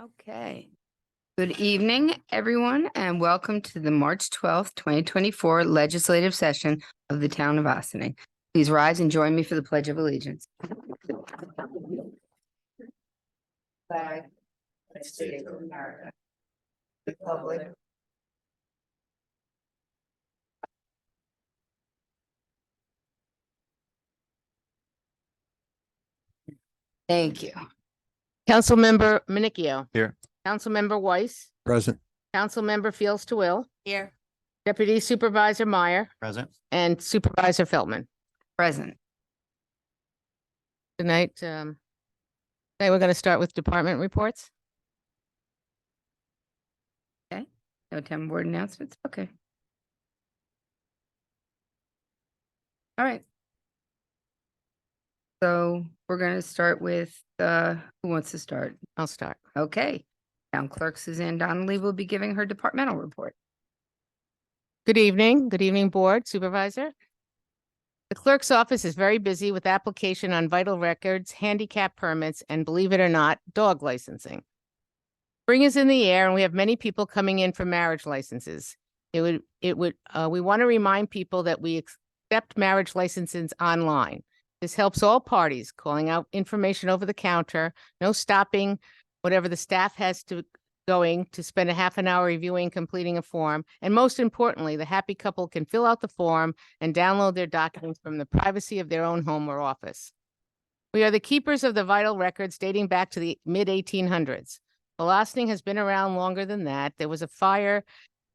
Okay. Good evening, everyone, and welcome to the March 12th, 2024 legislative session of the town of Ossining. Please rise and join me for the Pledge of Allegiance. Flag, United States of America, Republic. Thank you. Councilmember Manicchio. Here. Councilmember Weiss. Present. Councilmember Fields to Will. Here. Deputy Supervisor Meyer Present. and Supervisor Feltman. Present. Tonight, we're going to start with department reports. No town board announcements. Okay. All right. So we're going to start with who wants to start? I'll start. Okay. Town Clerk Suzanne Donnelly will be giving her departmental report. Good evening. Good evening, Board, Supervisor. The clerk's office is very busy with application on vital records, handicap permits, and believe it or not, dog licensing. Spring is in the air and we have many people coming in for marriage licenses. We want to remind people that we accept marriage licenses online. This helps all parties, calling out information over the counter, no stopping whatever the staff has to going to spend a half an hour reviewing, completing a form. And most importantly, the happy couple can fill out the form and download their documents from the privacy of their own home or office. We are the keepers of the vital records dating back to the mid-1800s. Ossining has been around longer than that. There was a fire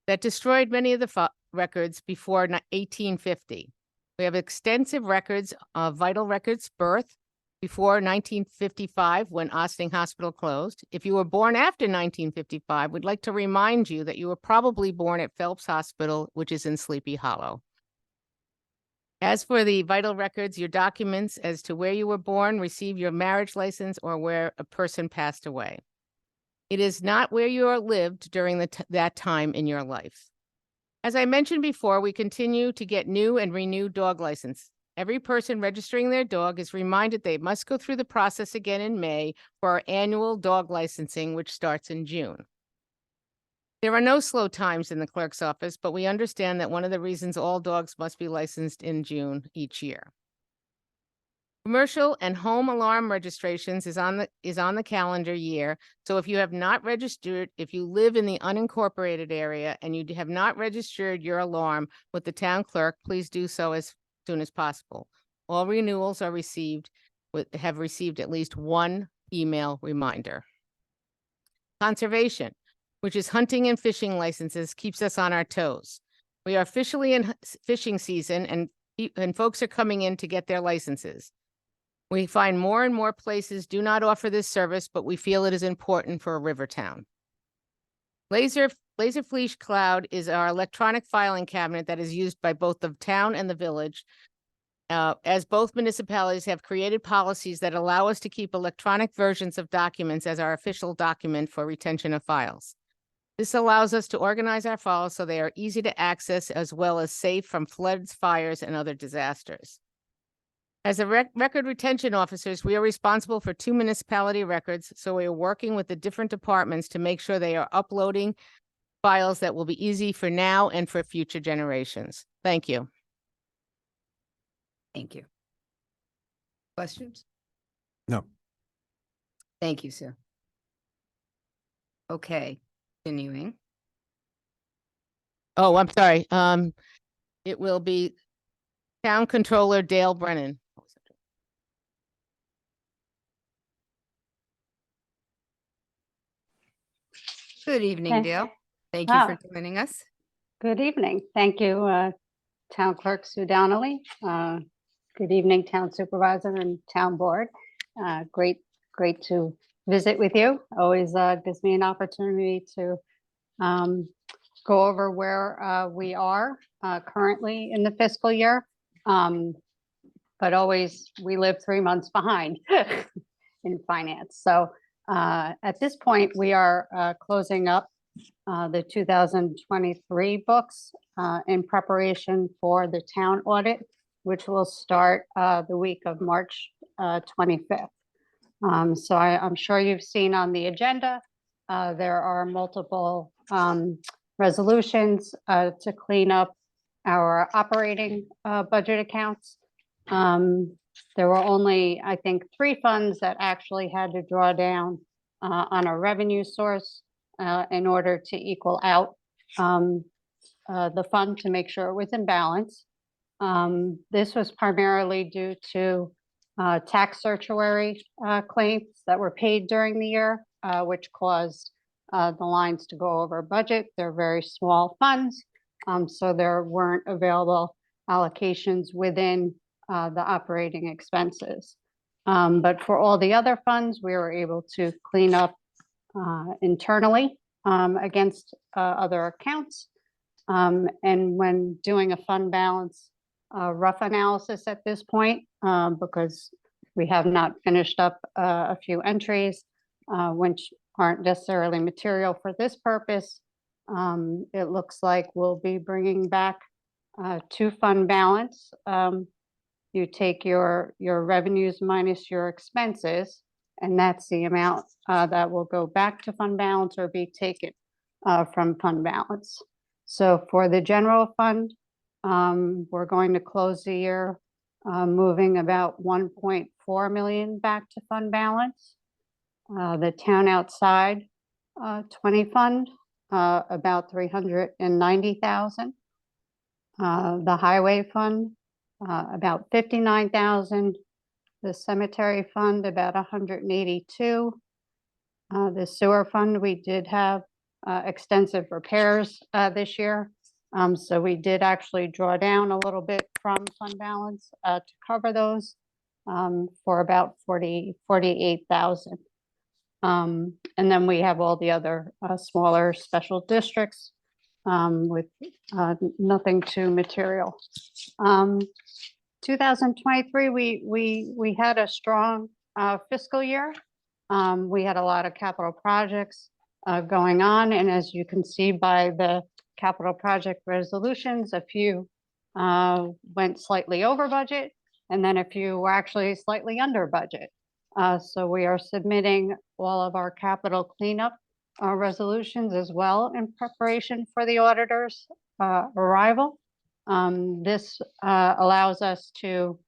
that destroyed many of the records before 1850. We have extensive records of vital records birth before 1955 when Ossining Hospital closed. If you were born after 1955, we'd like to remind you that you were probably born at Phelps Hospital, which is in Sleepy Hollow. As for the vital records, your documents as to where you were born, receive your marriage license, or where a person passed away. It is not where you lived during that time in your life. As I mentioned before, we continue to get new and renewed dog licenses. Every person registering their dog is reminded they must go through the process again in May for our annual dog licensing, which starts in June. There are no slow times in the clerk's office, but we understand that one of the reasons all dogs must be licensed in June each year. Commercial and home alarm registrations is on the calendar year. So if you have not registered, if you live in the unincorporated area and you have not registered your alarm with the town clerk, please do so as soon as possible. All renewals are have received at least one email reminder. Conservation, which is hunting and fishing licenses, keeps us on our toes. We are officially in fishing season and folks are coming in to get their licenses. We find more and more places do not offer this service, but we feel it is important for a river town. Laserfleece Cloud is our electronic filing cabinet that is used by both the town and the village, as both municipalities have created policies that allow us to keep electronic versions of documents as our official document for retention of files. This allows us to organize our files so they are easy to access as well as safe from floods, fires, and other disasters. As a record retention officers, we are responsible for 2 municipality records, so we are working with the different departments to make sure they are uploading files that will be easy for now and for future generations. Thank you. Thank you. Questions? No. Thank you, sir. Okay, continuing. Oh, I'm sorry. It will be Town Controller Dale Brennan. Good evening, Okay. Dale. Thank you for Wow. joining us. Good evening. Thank you, Town Clerk Sue Donnelly. Good evening, Town Supervisor and Town Board. Great to visit with you. Always gives me an opportunity to go over where we are currently in the fiscal year. But always, we live 3 months behind in finance. So at this point, we are closing up the 2023 books in preparation for the town audit, which will start the week of March 25th. So I'm sure you've seen on the agenda There are multiple resolutions to clean up our operating budget accounts. There were only, I think, 3 funds that actually had to draw down on a revenue source in order to equal out the fund to make sure it was in balance. This was primarily due to tax certiorari claims that were paid during the year, which caused the lines to go over budget. They're very small funds, so there weren't available allocations within the operating expenses. But for all the other funds, we were able to clean up internally against other accounts. And when doing a fund balance rough analysis at this point, because we have not finished up a few entries, which aren't necessarily material for this purpose, it looks like we'll be bringing back to fund balance. You take your revenues minus your expenses, and that's the amount that will go back to fund balance or be taken from fund balance. So for the general fund, we're going to close the year moving about 1.4 million back to fund balance. The town outside 20 fund, about 390,000. The highway fund, about 59,000. The cemetery fund, about 182. The sewer fund, we did have extensive repairs this year. So we did actually draw down a little bit from fund balance to cover those for about 48,000. And then we have all the other smaller special districts with nothing too material. 2023, we had a strong fiscal year. We had a lot of capital projects going on, and as you can see by the capital project resolutions, a few went slightly over budget, and then a few were actually slightly under budget. So we are submitting all of our capital cleanup resolutions as well in preparation for the auditor's arrival. This allows us to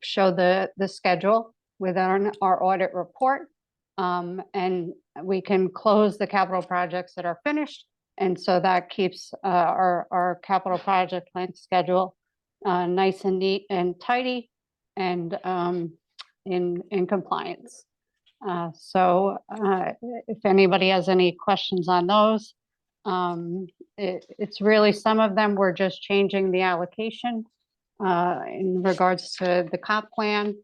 show the schedule within our audit report, and we can close the capital projects that are finished. And so that keeps our capital project plan schedule nice and neat and tidy and in compliance. So if anybody has any questions on those, it's really, some of them we're just changing the allocation in regards to the comp plan.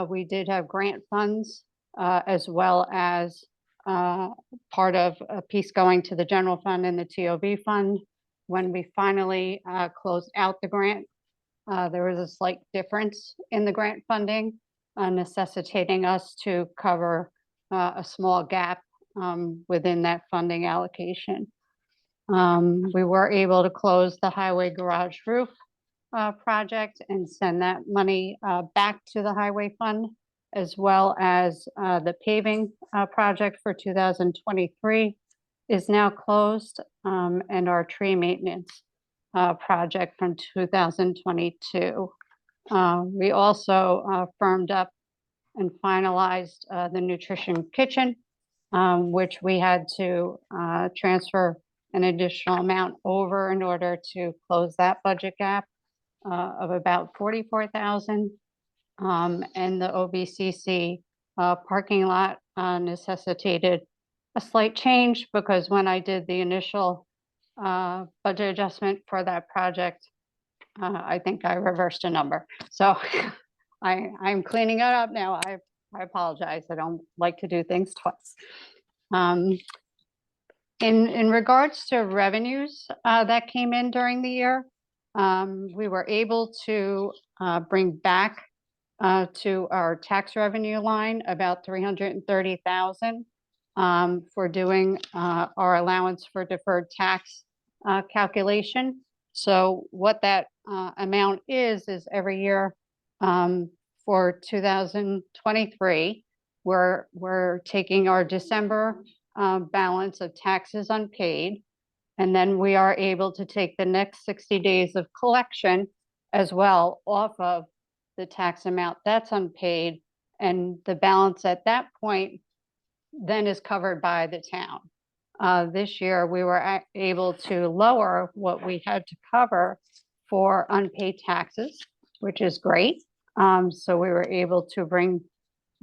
We did have grant funds as well as part of a piece going to the general fund and the TOB fund. When we finally closed out the grant, there was a slight difference in the grant funding, necessitating us to cover a small gap within that funding allocation. We were able to close the highway garage roof project and send that money back to the highway fund, as well as the paving project for 2023 is now closed, and our tree maintenance project from 2022. We also firmed up and finalized the nutrition kitchen, which we had to transfer an additional amount over in order to close that budget gap of about 44,000. And the OBCC parking lot necessitated a slight change, because when I did the initial budget adjustment for that project, I think I reversed a number. So I'm cleaning it up now. I apologize. I don't like to do things twice. In regards to revenues that came in during the year, we were able to bring back to our tax revenue line about 330,000 for doing our allowance for deferred tax calculation. So what that amount is every year for 2023, we're taking our December balance of taxes unpaid. And then we are able to take the next 60 days of collection as well off of the tax amount that's unpaid. And the balance at that point then is covered by the town. This year, we were able to lower what we had to cover for unpaid taxes, which is great. So we were able to bring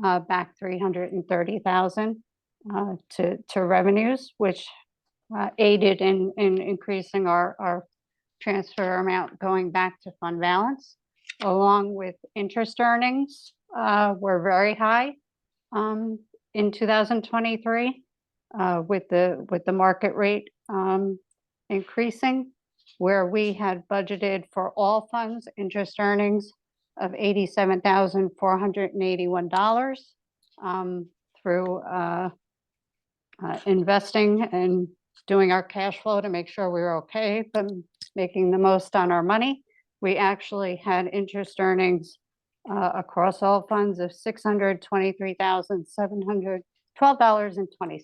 back 330,000 to revenues, which aided in increasing our transfer amount going back to fund balance, along with interest earnings were very high in 2023 with the market rate increasing, where we had budgeted for all funds interest earnings of $87,481 through investing and doing our cash flow to make sure we were okay, but making the most on our money. We actually had interest earnings across all funds of $623,712.20.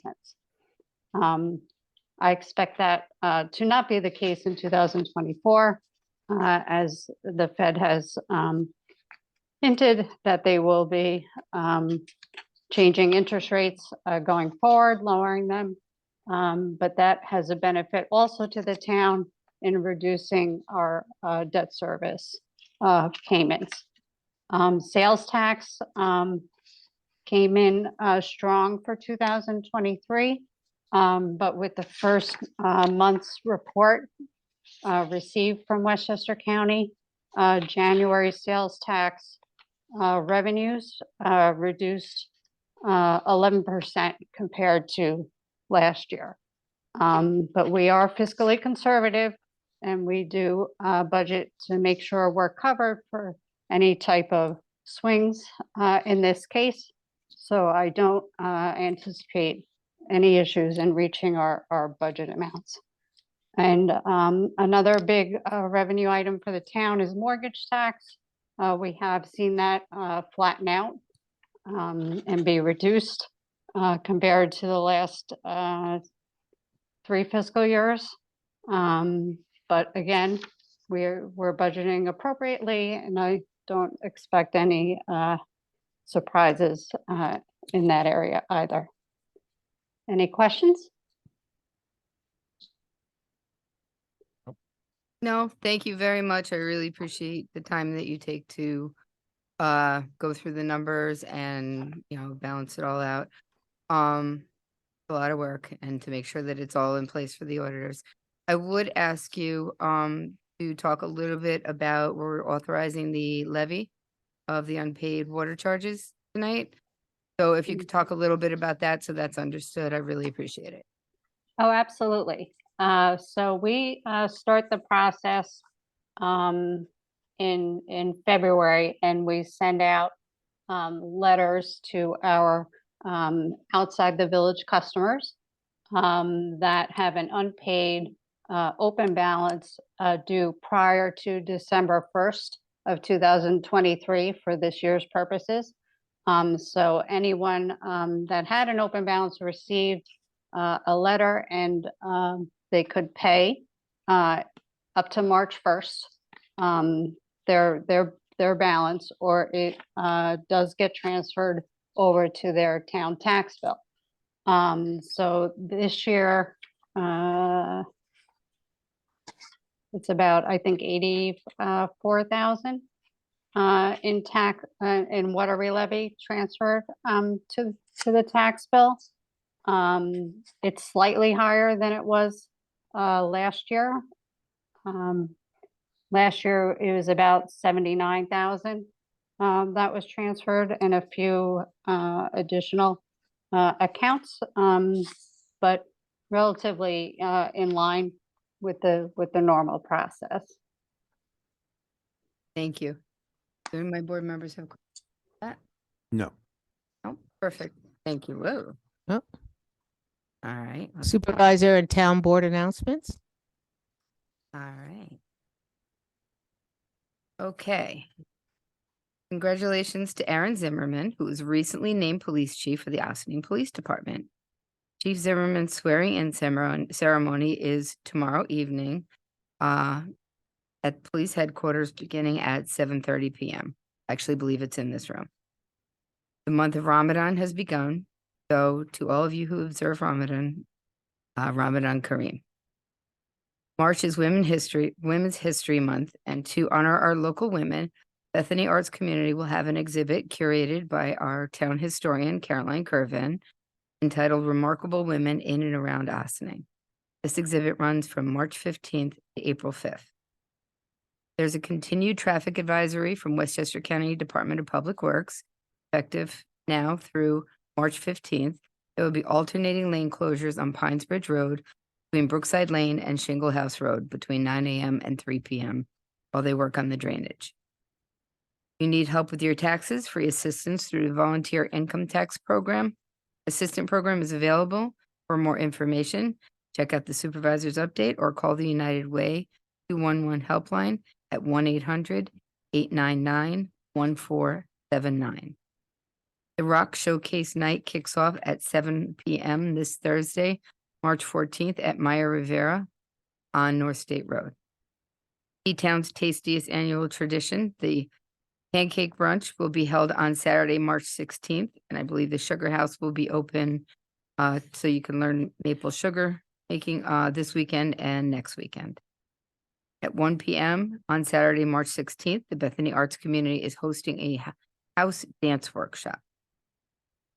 I expect that to not be the case in 2024, as the Fed has hinted that they will be changing interest rates going forward, lowering them. But that has a benefit also to the town in reducing our debt service payments. Sales tax came in strong for 2023, but with the first month's report received from Westchester County, January sales tax revenues reduced 11% compared to last year. But we are fiscally conservative, and we do budget to make sure we're covered for any type of swings in this case. So I don't anticipate any issues in reaching our budget amounts. And another big revenue item for the town is mortgage tax. We have seen that flatten out and be reduced compared to the last 3 fiscal years. But again, we're budgeting appropriately, and I don't expect any surprises in that area either. Any questions? No, thank you very much. I really appreciate the time that you take to go through the numbers and, balance it all out. A lot of work, and to make sure that it's all in place for the auditors. I would ask you to talk a little bit about, we're authorizing the levy of the unpaid water charges tonight. So if you could talk a little bit about that, so that's understood, I really appreciate it. Oh, absolutely. So we start the process in February, and we send out letters to our outside the village customers that have an unpaid open balance due prior to December 1st of 2023 for this year's purposes. So anyone that had an open balance received a letter, and they could pay up to March 1st their balance, or it does get transferred over to their town tax bill. So this year, it's about, I think, 84,000 in tax in water levy transferred to the tax bill. It's slightly higher than it was last year. Last year it was about 79,000 that was transferred, and a few additional accounts, but relatively in line with the normal process. Thank you. Do my board members have that? No. Oh, perfect. Thank you. Whoa. Oh. All right. Supervisor and town board announcements. All right. Okay. Congratulations to Aaron Zimmerman, who was recently named police chief for the Ossining Police Department. Chief Zimmerman's swearing-in ceremony is tomorrow evening at police headquarters beginning at 7:30 p.m. I actually believe it's in this room. The month of Ramadan has begun, so to all of you who observe Ramadan, Ramadan Kareem. March is Women's History Month, and to honor our local women, Bethany Arts Community will have an exhibit curated by our town historian, Caroline Curvin, entitled Remarkable Women in and Around Ossining. This exhibit runs from March 15th to April 5th. There's a continued traffic advisory from Westchester County Department of Public Works, effective now through March 15th. There will be alternating lane closures on Pines Bridge Road between Brookside Lane and Shingle House Road between 9 a.m. and 3 p.m. while they work on the drainage. You need help with your taxes, free assistance through the Volunteer Income Tax Program. Assistant program is available. For more information, check out the supervisor's update or call the United Way 211 helpline at 1-800-899-1479. The Rock Showcase Night kicks off at 7 p.m. this Thursday, March 14th at Maya Rivera on North State Road. T-Town's tastiest annual tradition, the Pancake Brunch, will be held on Saturday, March 16th, and I believe the Sugar House will be open so you can learn maple sugar making this weekend and next weekend. At 1 p.m. on Saturday, March 16th, the Bethany Arts Community is hosting a house dance workshop.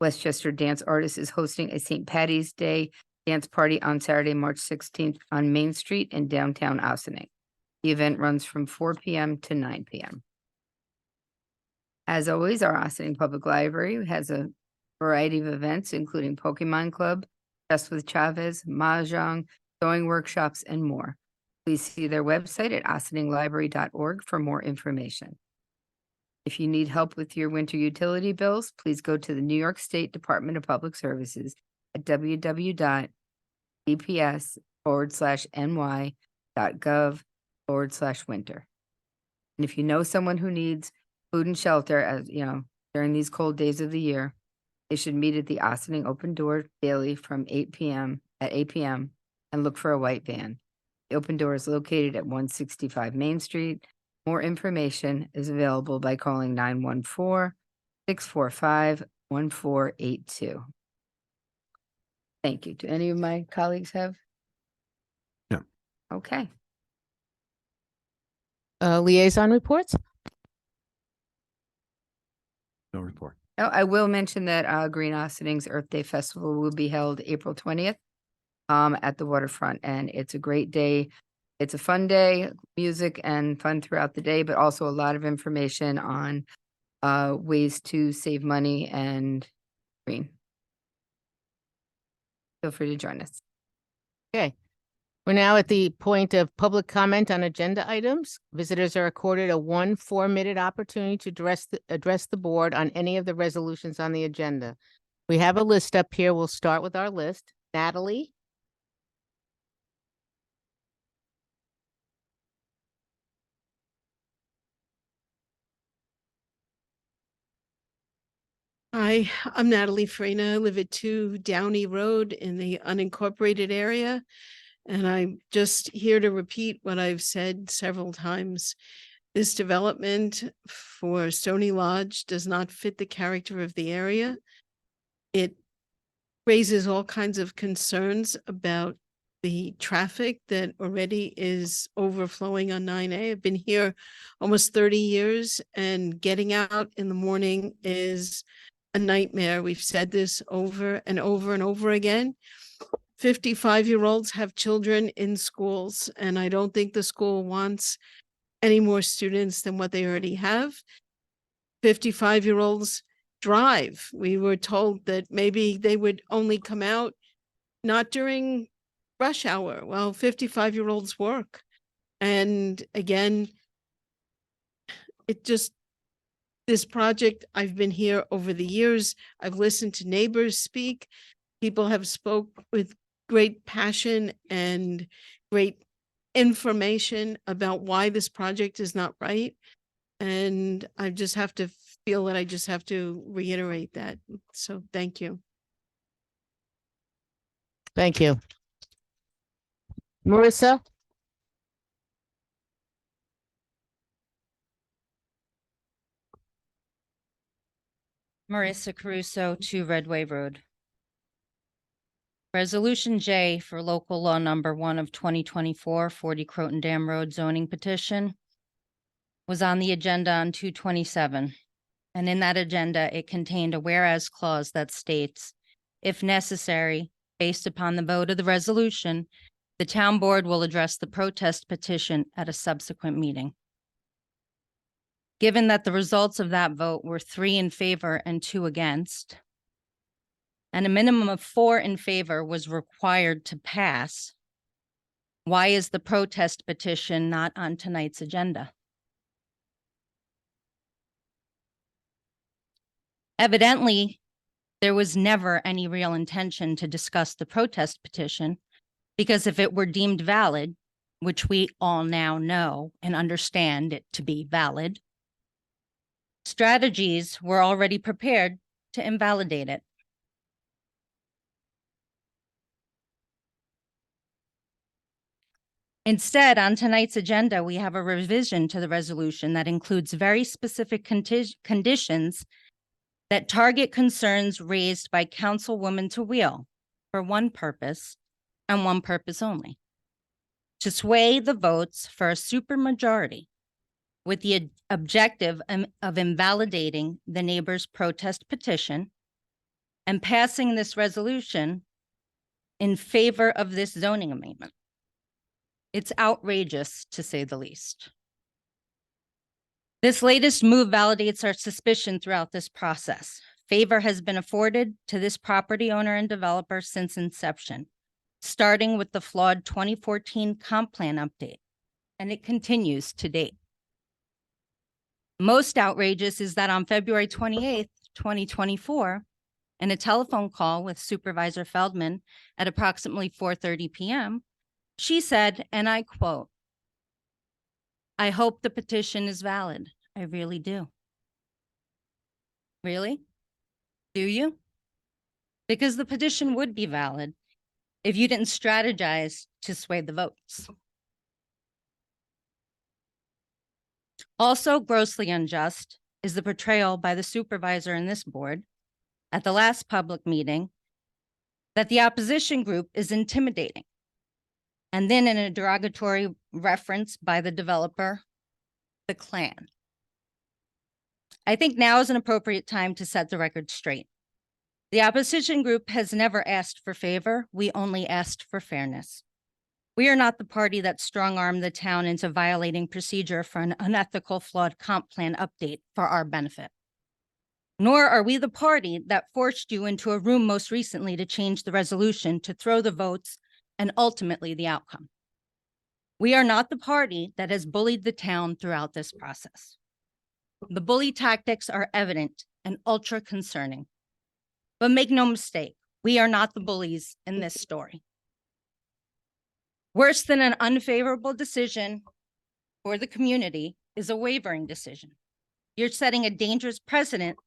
Westchester Dance Artists is hosting a St. Patty's Day dance party on Saturday, March 16th on Main Street in downtown Ossining. The event runs from 4 p.m. to 9 p.m. As always, our Ossining Public Library has a variety of events, including Pokemon Club, Chess with Chavez, Mahjong, sewing workshops, and more. Please see their website at ossininglibrary.org for more information. If you need help with your winter utility bills, please go to the New York State Department of Public Services at www.dps/ny.gov/winter. And if you know someone who needs food and shelter, as you know, during these cold days of the year, they should meet at the Ossining Open Door daily from 8 p.m. and look for a white van. The Open Door is located at 165 Main Street. More information is available by calling 914-645-1482. Thank you. Do any of my colleagues have? No. Okay. Liaison reports? No report. Oh, I will mention that Green Ossining's Earth Day Festival will be held April 20th at the waterfront, and it's a great day. It's a fun day, music and fun throughout the day, but also a lot of information on ways to save money and green. Feel free to join us. Okay. We're now at the point of public comment on agenda items. Visitors are accorded a 1 4-minute opportunity to address the board on any of the resolutions on the agenda. We have a list up here. We'll start with our list. Natalie? Hi, I'm Natalie Farina. I live at 2 Downey Road in the unincorporated area. And I'm just here to repeat what I've said several times. This development for Stony Lodge does not fit the character of the area. It raises all kinds of concerns about the traffic that already is overflowing on 9A. I've been here almost 30 years, and getting out in the morning is a nightmare. We've said this over and over and over again. 55-year-olds have children in schools, and I don't think the school wants any more students than what they already have. 55-year-olds drive. We were told that maybe they would only come out not during rush hour. Well, 55-year-olds work. And again, this project, I've been here over the years. I've listened to neighbors speak. People have spoke with great passion and great information about why this project is not right. And I just have to feel that I just have to reiterate that. So thank you. Thank you. Marissa? Marissa Caruso, 2 Redway Road. Resolution J for local law number 1 of 2024, 40 Croton Dam Road zoning petition was on the agenda on 2/27. And in that agenda, it contained a whereas clause that states, if necessary, based upon the vote of the resolution, the town board will address the protest petition at a subsequent meeting. Given that the results of that vote were 3 in favor and 2 against, and a minimum of 4 in favor was required to pass, why is the protest petition not on tonight's agenda? Evidently, there was never any real intention to discuss the protest petition, because if it were deemed valid, which we all now know and understand it to be valid, strategies were already prepared to invalidate it. Instead, on tonight's agenda, we have a revision to the resolution that includes very specific conditions that target concerns raised by Councilwoman Tawil for one purpose and one purpose only: to sway the votes for a supermajority with the objective of invalidating the neighbor's protest petition and passing this resolution in favor of this zoning amendment. It's outrageous, to say the least. This latest move validates our suspicion throughout this process. Favor has been afforded to this property owner and developer since inception, starting with the flawed 2014 comp plan update, and it continues to date. Most outrageous is that on February 28th, 2024, in a telephone call with Supervisor Feldman at approximately 4:30 p.m., she said, and I quote, "I hope the petition is valid. I really do." Really? Do you? Because the petition would be valid if you didn't strategize to sway the votes. Also grossly unjust is the portrayal by the supervisor in this board at the last public meeting that the opposition group is intimidating. And then in a derogatory reference by the developer, the Klan. I think now is an appropriate time to set the record straight. The opposition group has never asked for favor. We only asked for fairness. We are not the party that strong-armed the town into violating procedure for an unethical, flawed comp plan update for our benefit. Nor are we the party that forced you into a room most recently to change the resolution, to throw the votes, and ultimately the outcome. We are not the party that has bullied the town throughout this process. The bully tactics are evident and ultra concerning. But make no mistake, we are not the bullies in this story. Worse than an unfavorable decision for the community is a wavering decision. You're setting a dangerous precedent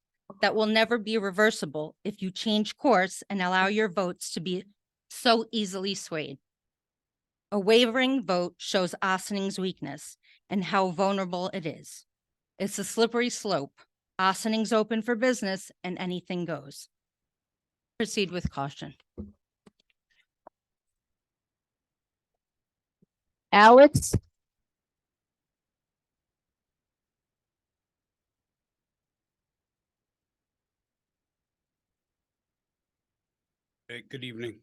that will never be reversible if you change course and allow your votes to be so easily swayed. A wavering vote shows Ossinings's weakness and how vulnerable it is. It's a slippery slope. Ossinings's open for business and anything goes. Proceed with caution. Alex? Hey, good evening.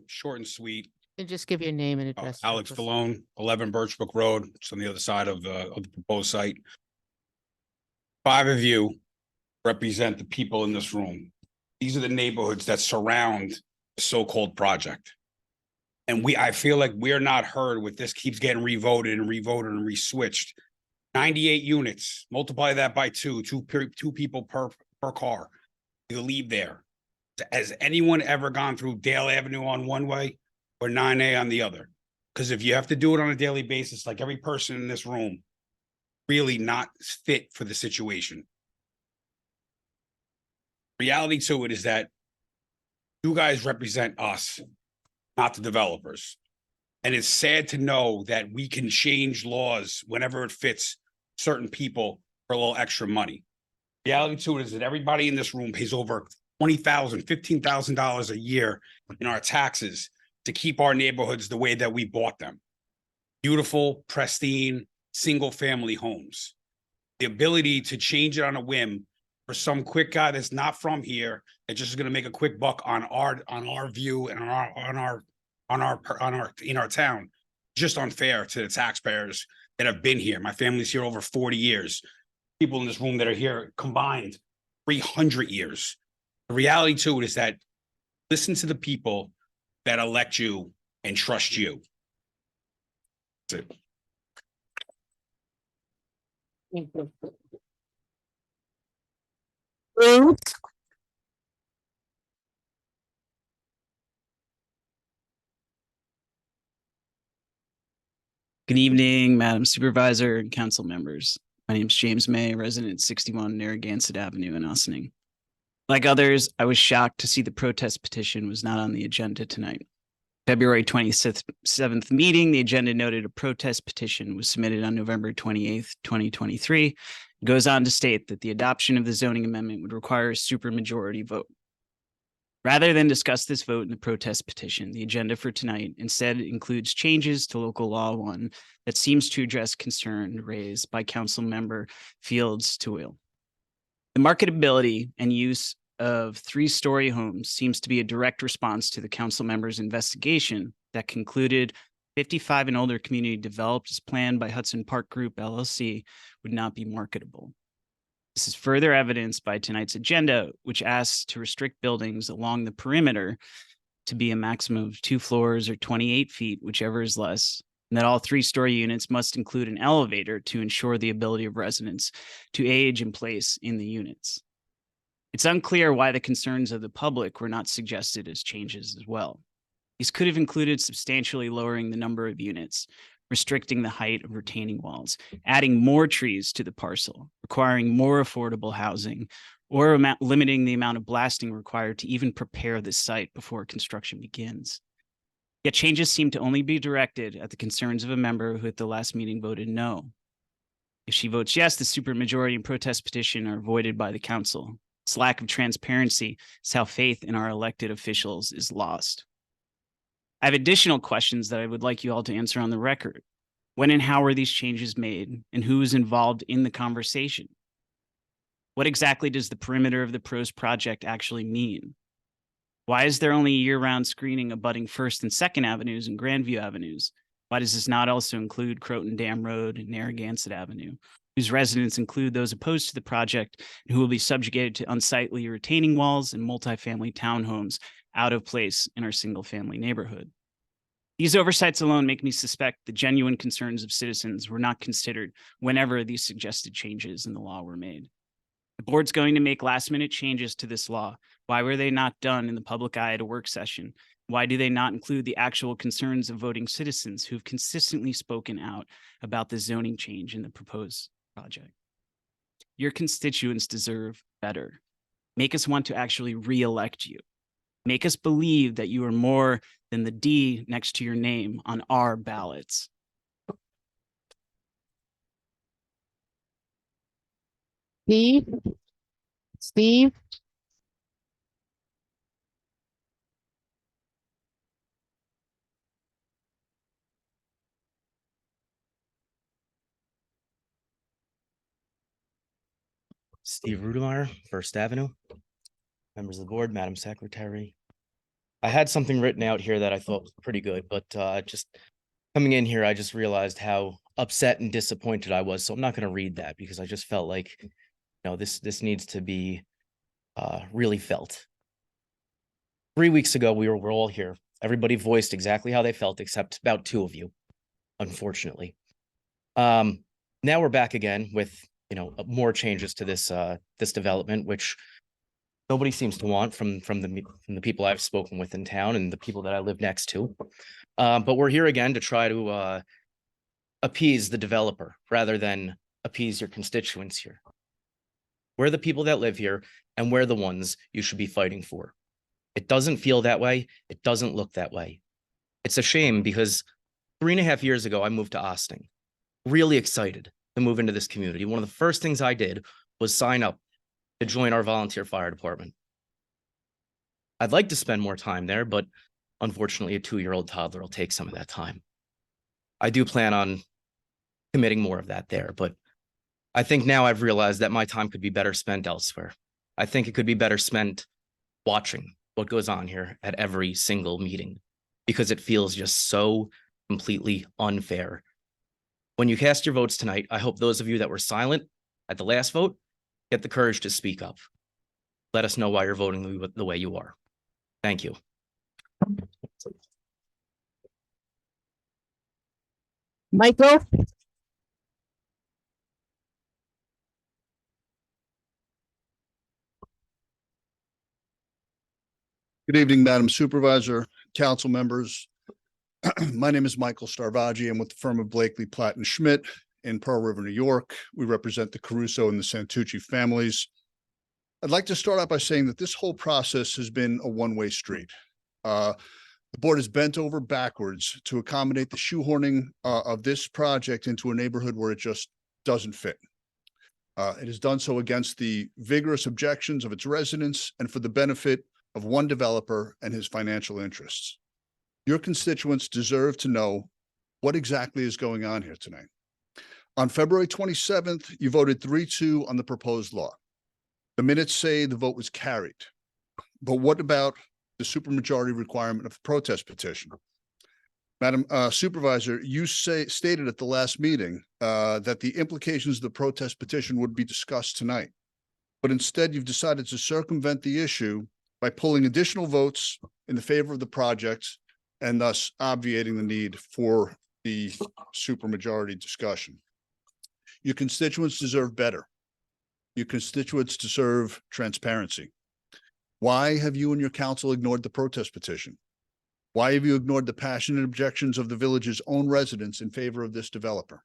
Short and sweet. And just give your name and address. for Alex us. Valone, 11 Birchbrook Road. It's on the other side of the proposed site. 5 of you represent the people in this room. These are the neighborhoods that surround the so-called project. And I feel like we're not heard with this keeps getting revoted and re-switched. 98 units, multiply that by two people per car. You leave there. Has anyone ever gone through Dale Avenue on one way or 9A on the other? Because if you have to do it on a daily basis, like every person in this room, really not fit for the situation. Reality to it is that you guys represent us. not the developers. And it's sad to know that we can change laws whenever it fits certain people for a little extra money. Reality to it is that everybody in this room pays over $20,000, $15,000 a year in our taxes to keep our neighborhoods the way that we bought them. Beautiful, pristine, single-family homes. The ability to change it on a whim for some quick guy that's not from here, that just is going to make a quick buck on our view and in our town, just unfair to the taxpayers that have been here. My family's here over 40 years. People in this room that are here combined 300 years. The reality to it is that listen to the people that elect you and trust you. That's it. Good evening, Madam Supervisor and council members. My name is James May, resident 61 Narragansett Avenue in Ossining. Like others, I was shocked to see the protest petition was not on the agenda tonight. February 27th meeting, the agenda noted a protest petition was submitted on November 28th, 2023. It goes on to state that the adoption of the zoning amendment would require a supermajority vote. Rather than discuss this vote in the protest petition, the agenda for tonight instead includes changes to local law 1 that seems to address concern raised by council member Fields Toil. The marketability and use of 3-story homes seems to be a direct response to the council member's investigation that concluded 55 and older community developed as planned by Hudson Park Group LLC would not be marketable. This is further evidenced by tonight's agenda, which asks to restrict buildings along the perimeter to be a maximum of 2 floors or 28 feet, whichever is less, and that all 3-story units must include an elevator to ensure the ability of residents to age in place in the units. It's unclear why the concerns of the public were not suggested as changes as well. These could have included substantially lowering the number of units, restricting the height of retaining walls, adding more trees to the parcel, requiring more affordable housing, or limiting the amount of blasting required to even prepare the site before construction begins. Yet changes seem to only be directed at the concerns of a member who at the last meeting voted no. If she votes yes, the supermajority and protest petition are avoided by the council. This lack of transparency is how faith in our elected officials is lost. I have additional questions that I would like you all to answer on the record. When and how were these changes made, and who is involved in the conversation? What exactly does the perimeter of the PROS project actually mean? Why is there only year-round screening abutting 1st and 2nd Avenues and Grandview Avenues? Why does this not also include Croton Dam Road and Narragansett Avenue, whose residents include those opposed to the project and who will be subjugated to unsightly retaining walls and multifamily townhomes out of place in our single-family neighborhood? These oversights alone make me suspect the genuine concerns of citizens were not considered whenever these suggested changes in the law were made. The board's going to make last-minute changes to this law. Why were they not done in the public eye at a work session? Why do they not include the actual concerns of voting citizens who've consistently spoken out about the zoning change in the proposed project? Your constituents deserve better. Make us want to actually re-elect you. Make us believe that you are more than the D next to your name on our ballots. Steve? Steve Rudemeyer, First Avenue. Members of the board, Madam Secretary. I had something written out here that I thought was pretty good, but just coming in here, I just realized how upset and disappointed I was. So I'm not going to read that because I just felt like, you know, this needs to be really felt. 3 weeks ago, we were all here. Everybody voiced exactly how they felt, except about 2 of you, unfortunately. Now we're back again with, you know, more changes to this this development, which nobody seems to want from the people I've spoken with in town and the people that I live next to. But we're here again to try to appease the developer rather than appease your constituents here. We're the people that live here, and we're the ones you should be fighting for. It doesn't feel that way. It doesn't look that way. It's a shame because 3.5 years ago, I moved to Ossining, really excited to move into this community. One of the first things I did was sign up to join our volunteer fire department. I'd like to spend more time there, but unfortunately, a 2-year-old toddler will take some of that time. I do plan on committing more of that there, but I think now I've realized that my time could be better spent elsewhere. I think it could be better spent watching what goes on here at every single meeting, because it feels just so completely unfair. When you cast your votes tonight, I hope those of you that were silent at the last vote get the courage to speak up. Let us know why you're voting the way you are. Thank you. Michael? Good evening, Madam Supervisor, council members. My name is Michael Starvaggi. I'm with the firm of Blakely, Platt and Schmidt in Pearl River, New York. We represent the Caruso and the Santucci families. I'd like to start out by saying that this whole process has been a one-way street. The board has bent over backwards to accommodate the shoehorning of this project into a neighborhood where it just doesn't fit. It has done so against the vigorous objections of its residents and for the benefit of one developer and his financial interests. Your constituents deserve to know what exactly is going on here tonight. On February 27th, you voted 3-2 on the proposed law. The minutes say the vote was carried. But what about the supermajority requirement of the protest petition? Madam Supervisor, you stated at the last meeting that the implications of the protest petition would be discussed tonight. But instead, you've decided to circumvent the issue by pulling additional votes in the favor of the project and thus obviating the need for the supermajority discussion. Your constituents deserve better. Your constituents deserve transparency. Why have you and your council ignored the protest petition? Why have you ignored the passionate objections of the village's own residents in favor of this developer?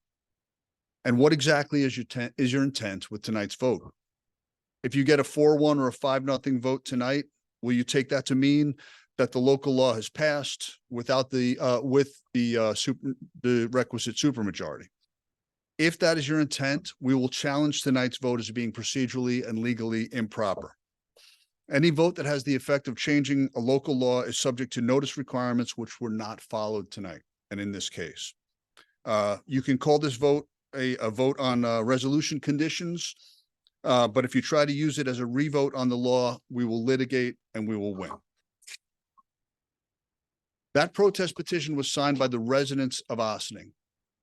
And what exactly is your intent with tonight's vote? If you get a 4-1 or a 5-0 vote tonight, will you take that to mean that the local law has passed without the requisite supermajority? If that is your intent, we will challenge tonight's vote as being procedurally and legally improper. Any vote that has the effect of changing a local law is subject to notice requirements which were not followed tonight. And in this case, you can call this vote a vote on resolution conditions. But if you try to use it as a revote on the law, we will litigate and we will win. That protest petition was signed by the residents of Ossining,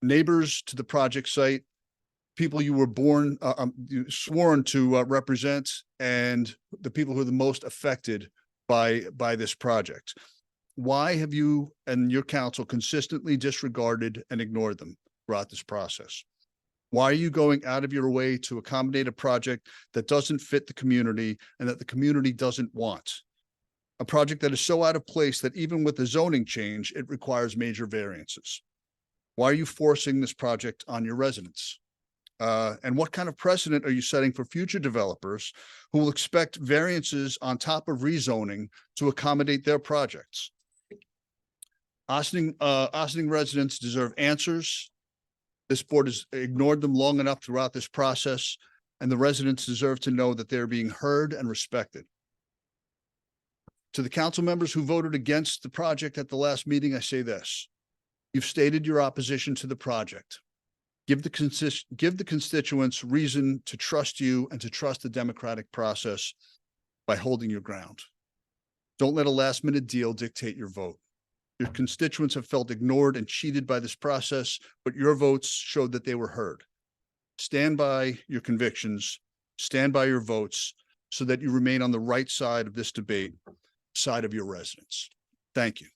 neighbors to the project site, people you were sworn to represent, and the people who are the most affected by this project. Why have you and your council consistently disregarded and ignored them throughout this process? Why are you going out of your way to accommodate a project that doesn't fit the community and that the community doesn't want? A project that is so out of place that even with the zoning change, it requires major variances. Why are you forcing this project on your residents? And what kind of precedent are you setting for future developers who will expect variances on top of rezoning to accommodate their projects? Ossining residents deserve answers. This board has ignored them long enough throughout this process, and the residents deserve to know that they're being heard and respected. To the council members who voted against the project at the last meeting, I say this: you've stated your opposition to the project. Give the constituents reason to trust you and to trust the democratic process by holding your ground. Don't let a last-minute deal dictate your vote. Your constituents have felt ignored and cheated by this process, but your votes showed that they were heard. Stand by your convictions, stand by your votes, so that you remain on the right side of this debate, side of your residents. Thank you.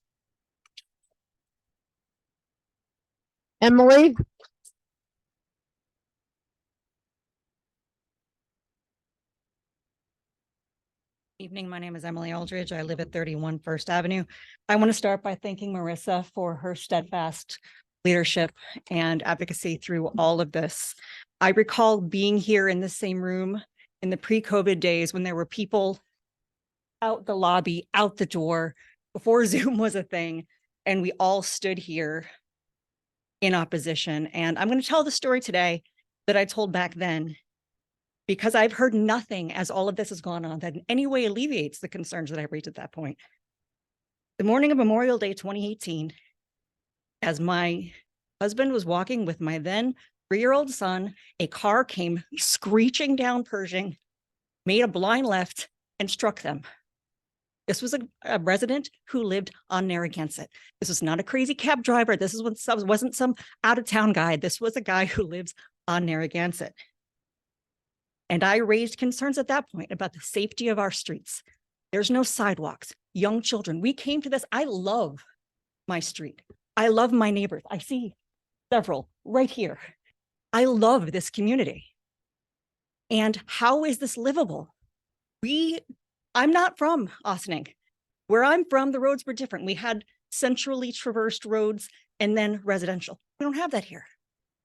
Emily? Evening. My name is Emily Aldridge. I live at 31 First Avenue. I want to start by thanking Marissa for her steadfast leadership and advocacy through all of this. I recall being here in the same room in the pre-COVID days when there were people out the lobby, out the door, before Zoom was a thing, and we all stood here in opposition. And I'm going to tell the story today that I told back then, because I've heard nothing as all of this has gone on that in any way alleviates the concerns that I raised at that point. The morning of Memorial Day 2018, as my husband was walking with my then 3-year-old son, a car came screeching down Pershing, made a blind left, and struck them. This was a resident who lived on Narragansett. This was not a crazy cab driver. This wasn't some out-of-town guy. This was a guy who lives on Narragansett. And I raised concerns at that point about the safety of our streets. There's no sidewalks, young children. We came to this. I love my street. I love my neighbors. I see several right here. I love this community. And how is this livable? I'm not from Ossining. Where I'm from, the roads were different. We had centrally traversed roads and then residential. We don't have that here.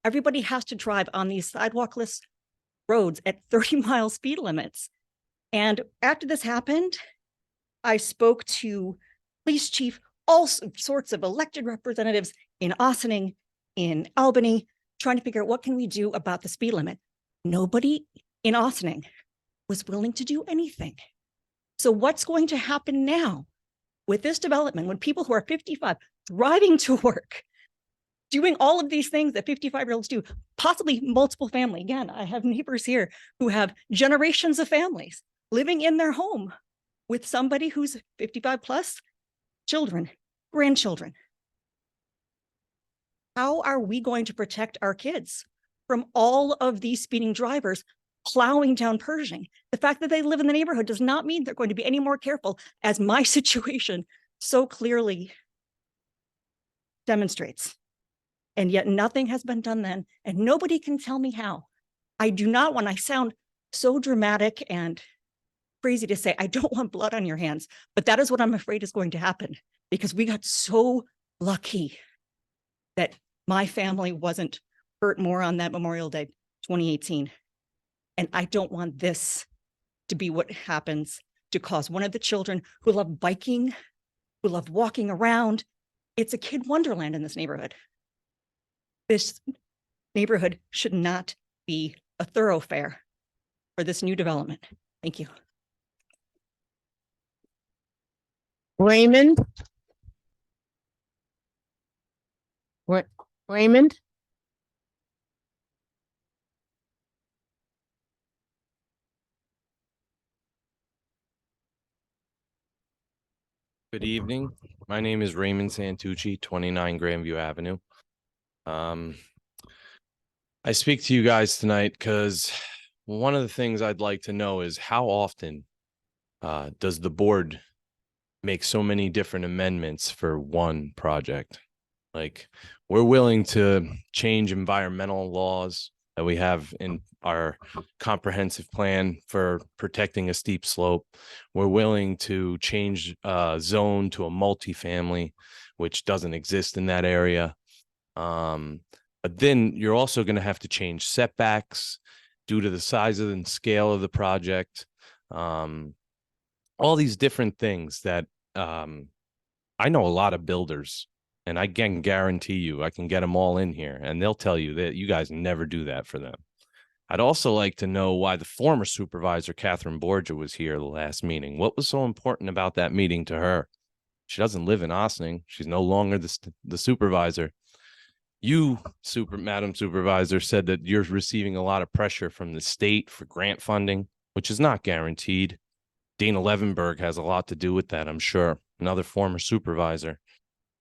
Everybody has to drive on these sidewalkless roads at 30-mile speed limits. And after this happened, I spoke to police chief, all sorts of elected representatives in Ossining, in Albany, trying to figure out what can we do about the speed limit. Nobody in Ossining was willing to do anything. So what's going to happen now with this development when people who are 55 driving to work, doing all of these things that 55-year-olds do, possibly multiple family. Again, I have neighbors here who have generations of families living in their home with somebody who's 55 plus, children, grandchildren. How are we going to protect our kids from all of these speeding drivers plowing down Pershing? The fact that they live in the neighborhood does not mean they're going to be any more careful, as my situation so clearly demonstrates. And yet nothing has been done then, and nobody can tell me how. I do not want, I sound so dramatic and crazy to say, I don't want blood on your hands, but that is what I'm afraid is going to happen, because we got so lucky that my family wasn't hurt more on that Memorial Day 2018. And I don't want this to be what happens to cause one of the children who love biking, who love walking around. It's a kid wonderland in this neighborhood. This neighborhood should not be a thoroughfare for this new development. Thank you. Raymond? Raymond? Good evening. My name is Raymond Santucci, 29 Grandview Avenue. I speak to you guys tonight because one of the things I'd like to know is how often does the board make so many different amendments for one project? Like, we're willing to change environmental laws that we have in our comprehensive plan for protecting a steep slope. We're willing to change zone to a multifamily, which doesn't exist in that area. But then you're also going to have to change setbacks due to the size and scale of the project. All these different things that I know a lot of builders, and I can guarantee you, I can get them all in here and they'll tell you that you guys never do that for them. I'd also like to know why the former supervisor, Catherine Borgia, was here the last meeting. What was so important about that meeting to her? She doesn't live in Ossining. She's no longer the supervisor. You, Madam Supervisor, said that you're receiving a lot of pressure from the state for grant funding, which is not guaranteed. Dana Levenberg has a lot to do with that, I'm sure. Another former supervisor.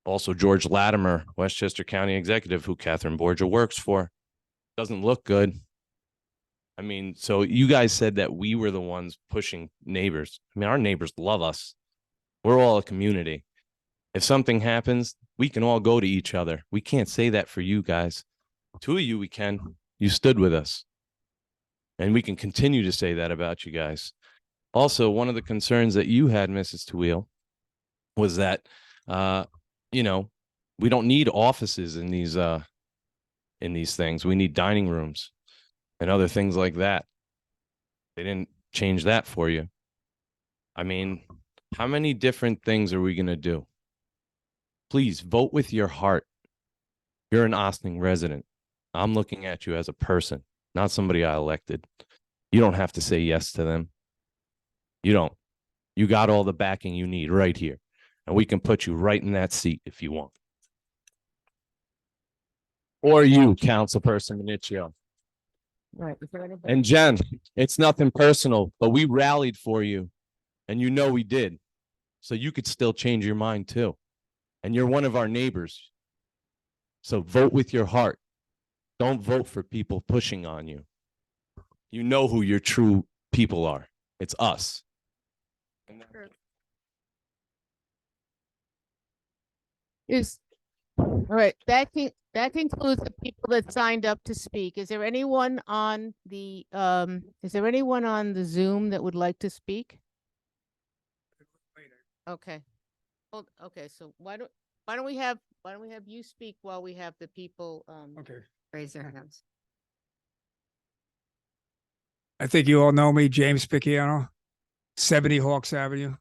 Also, George Latimer, Westchester County Executive, who Catherine Borgia works for. Doesn't look good. I mean, so you guys said that we were the ones pushing neighbors. I mean, our neighbors love us. We're all a community. If something happens, we can all go to each other. We can't say that for you guys. Two of you, we can. You stood with us. And we can continue to say that about you guys. Also, one of the concerns that you had, Mrs. Tawil, was that, you know, we don't need offices in these things. We need dining rooms and other things like that. They didn't change that for you. I mean, how many different things are we going to do? Please vote with your heart. You're an Ossining resident. I'm looking at you as a person, not somebody I elected. You don't have to say yes to them. You don't. You got all the backing you need right here. And we can put you right in that seat if you want. Or you, Councilperson Minichio. Right. Is there anybody? And Jen, it's nothing personal, but we rallied for you. And you know we did. So you could still change your mind too. And you're one of our neighbors. So vote with your heart. Don't vote for people pushing on you. You know who your true people are. It's us. All right, that concludes the people that signed up to speak. Is there anyone on the Zoom that would like to speak? Okay. Okay, so why don't we have you speak while we have the people Okay. Raise their hands. I think you all know me, James Picciano, 70 Hawks Avenue.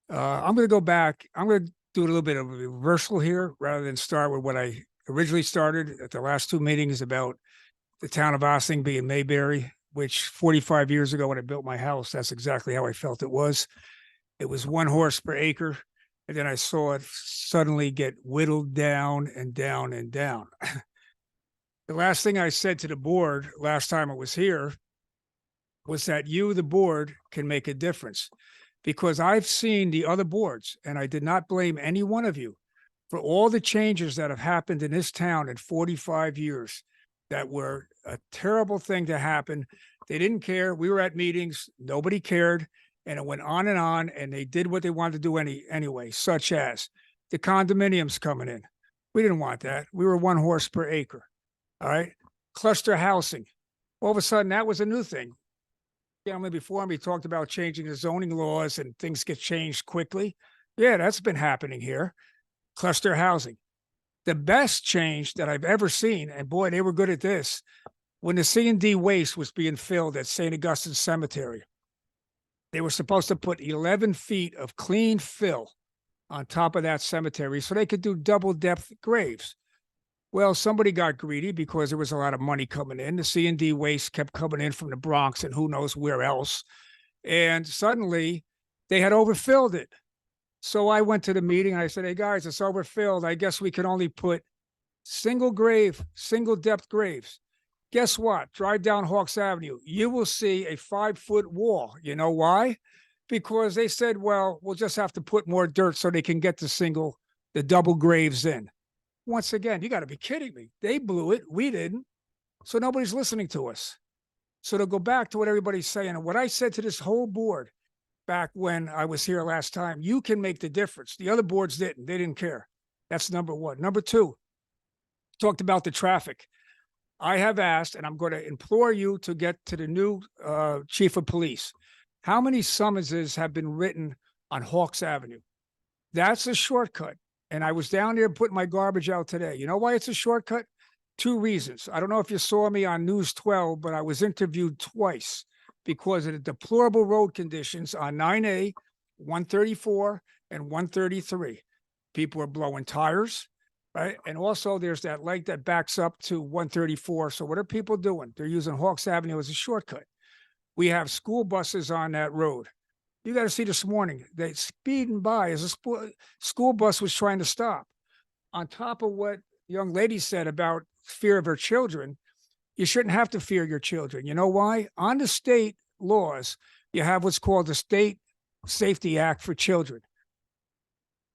I'm going to go back. I'm going to do a little bit of a reversal here rather than start with what I originally started at the last two meetings about the town of Ossining being Mayberry, which 45 years ago when I built my house, that's exactly how I felt it was. It was 1 horse per acre. And then I saw it suddenly get whittled down and down and down. The last thing I said to the board last time I was here was that you, the board, can make a difference. Because I've seen the other boards, and I did not blame any one of you for all the changes that have happened in this town in 45 years that were a terrible thing to happen. They didn't care. We were at meetings. Nobody cared. And it went on, and they did what they wanted to do anyway, such as the condominiums coming in. We didn't want that. We were 1 horse per acre. All right. Cluster housing. All of a sudden, that was a new thing. Gentleman before me talked about changing the zoning laws and things get changed quickly. Yeah, that's been happening here. Cluster housing. The best change that I've ever seen, and boy, they were good at this, when the C&D waste was being filled at St. Augustine Cemetery. They were supposed to put 11 feet of clean fill on top of that cemetery so they could do double depth graves. Well, somebody got greedy because there was a lot of money coming in. The C&D waste kept coming in from the Bronx and who knows where else. And suddenly they had overfilled it. So I went to the meeting and I said, hey guys, it's overfilled. I guess we can only put single depth graves. Guess what? Drive down Hawks Avenue. You will see a 5-foot wall. You know why? Because they said, well, we'll just have to put more dirt so they can get the double graves in. Once again, you got to be kidding me. They blew it. We didn't. So nobody's listening to us. So to go back to what everybody's saying, and what I said to this whole board back when I was here last time, you can make the difference. The other boards didn't. They didn't care. That's number one. Number two, talked about the traffic. I have asked, and I'm going to implore you to get to the new chief of police. How many summonses have been written on Hawks Avenue? That's a shortcut. And I was down there putting my garbage out today. You know why it's a shortcut? 2 reasons. I don't know if you saw me on News 12, but I was interviewed twice because of the deplorable road conditions on 9A, 134, and 133. People are blowing tires, right? And also there's that light that backs up to 134. So what are people doing? They're using Hawks Avenue as a shortcut. We have school buses on that road. You got to see this morning, they speeding by as a school bus was trying to stop. On top of what the young lady said about fear of her children, you shouldn't have to fear your children. You know why? On the state laws, you have what's called the State Safety Act for children.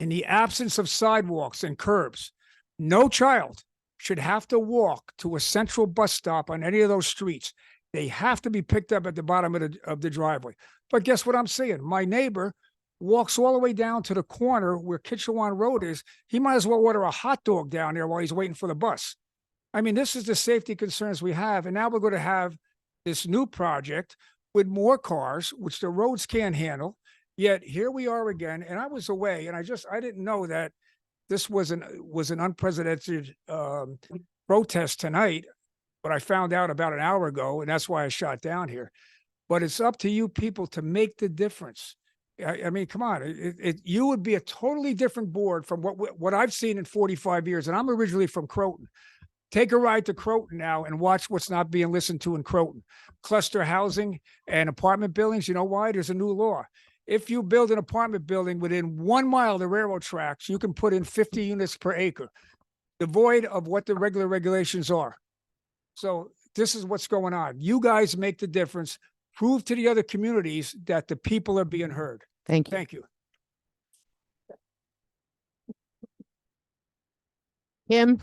In the absence of sidewalks and curbs, no child should have to walk to a central bus stop on any of those streets. They have to be picked up at the bottom of the driveway. But guess what I'm saying? My neighbor walks all the way down to the corner where Kitchewan Road is. He might as well order a hot dog down there while he's waiting for the bus. I mean, this is the safety concerns we have. And now we're going to have this new project with more cars, which the roads can't handle. Yet here we are again. And I was away and I didn't know that this was an unprecedented protest tonight, but I found out about an hour ago, and that's why I shot down here. But it's up to you people to make the difference. I mean, come on, you would be a totally different board from what I've seen in 45 years. And I'm originally from Croton. Take a ride to Croton now and watch what's not being listened to in Croton. Cluster housing and apartment buildings. You know why? There's a new law. If you build an apartment building within 1 mile of the railroad tracks, you can put in 50 units per acre, devoid of what the regular regulations are. So this is what's going on. You guys make the difference. Prove to the other communities that the people are being heard. Thank you. Thank you. Kim?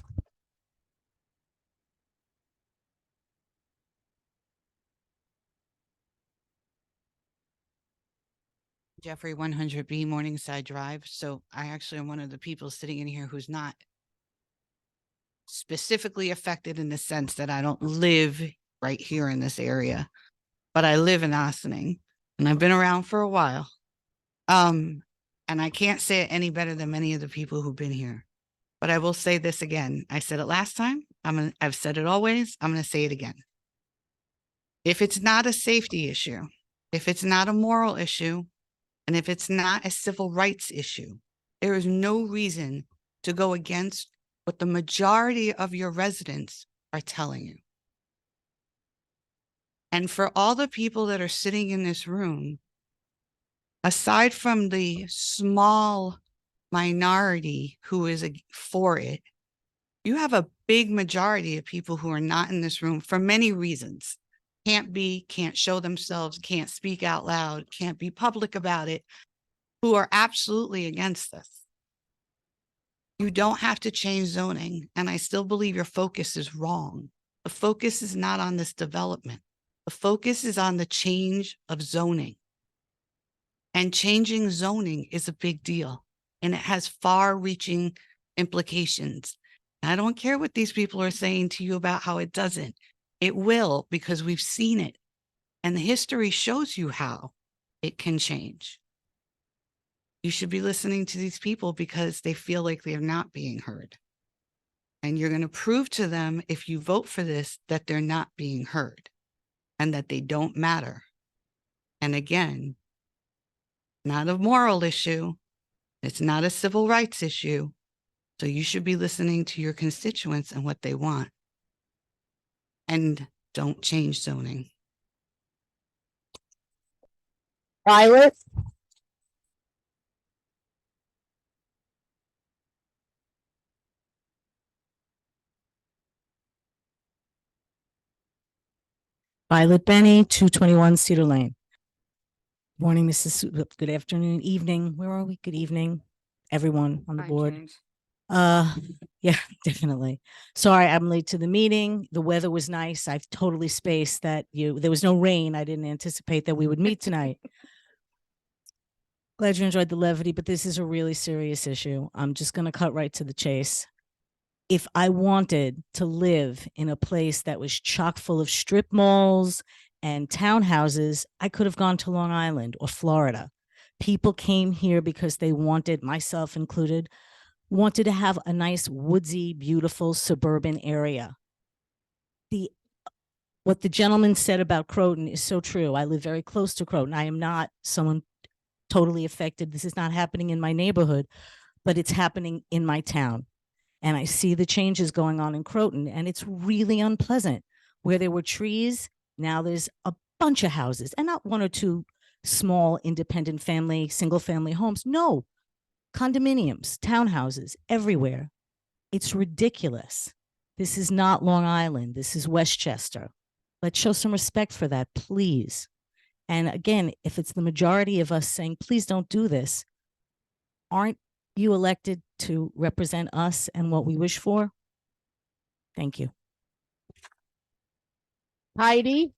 Jeffrey 100B Morningside Drive. So I actually am one of the people sitting in here who's not specifically affected in the sense that I don't live right here in this area, but I live in Ossining and I've been around for a while. And I can't say it any better than many of the people who've been here, but I will say this again. I said it last time. I've said it always. I'm going to say it again. If it's not a safety issue, if it's not a moral issue, and if it's not a civil rights issue, there is no reason to go against what the majority of your residents are telling you. And for all the people that are sitting in this room, aside from the small minority who is for it, you have a big majority of people who are not in this room for many reasons. Can't show themselves, can't speak out loud, can't be public about it, who are absolutely against this. You don't have to change zoning. And I still believe your focus is wrong. The focus is not on this development. The focus is on the change of zoning. And changing zoning is a big deal. And it has far-reaching implications. I don't care what these people are saying to you about how it doesn't. It will, because we've seen it. And the history shows you how it can change. You should be listening to these people because they feel like they're not being heard. And you're going to prove to them, if you vote for this, that they're not being heard and that they don't matter. And again, not a moral issue. It's not a civil rights issue. So you should be listening to your constituents and what they want. And don't change zoning. Violet? Violet Benny, 221 Cedar Lane. Morning, good afternoon, evening. Where are we? Good evening, everyone on the Hi, board. James. Yeah, definitely. Sorry, I'm late to the meeting. The weather was nice. I've totally spaced that there was no rain. I didn't anticipate that we would meet tonight. Glad you enjoyed the levity, but this is a really serious issue. I'm just going to cut right to the chase. If I wanted to live in a place that was chock full of strip malls and townhouses, I could have gone to Long Island or Florida. People came here because they wanted, myself included, wanted to have a nice woodsy, beautiful suburban area. What the gentleman said about Croton is so true. I live very close to Croton. I am not someone totally affected. This is not happening in my neighborhood, but it's happening in my town. And I see the changes going on in Croton, and it's really unpleasant. Where there were trees, now there's a bunch of houses, and not one or two small independent family, single family homes. No, condominiums, townhouses everywhere. It's ridiculous. This is not Long Island. This is Westchester. Let's show some respect for that, please. And again, if it's the majority of us saying, please don't do this, aren't you elected to represent us and what we wish for? Thank you. Heidi?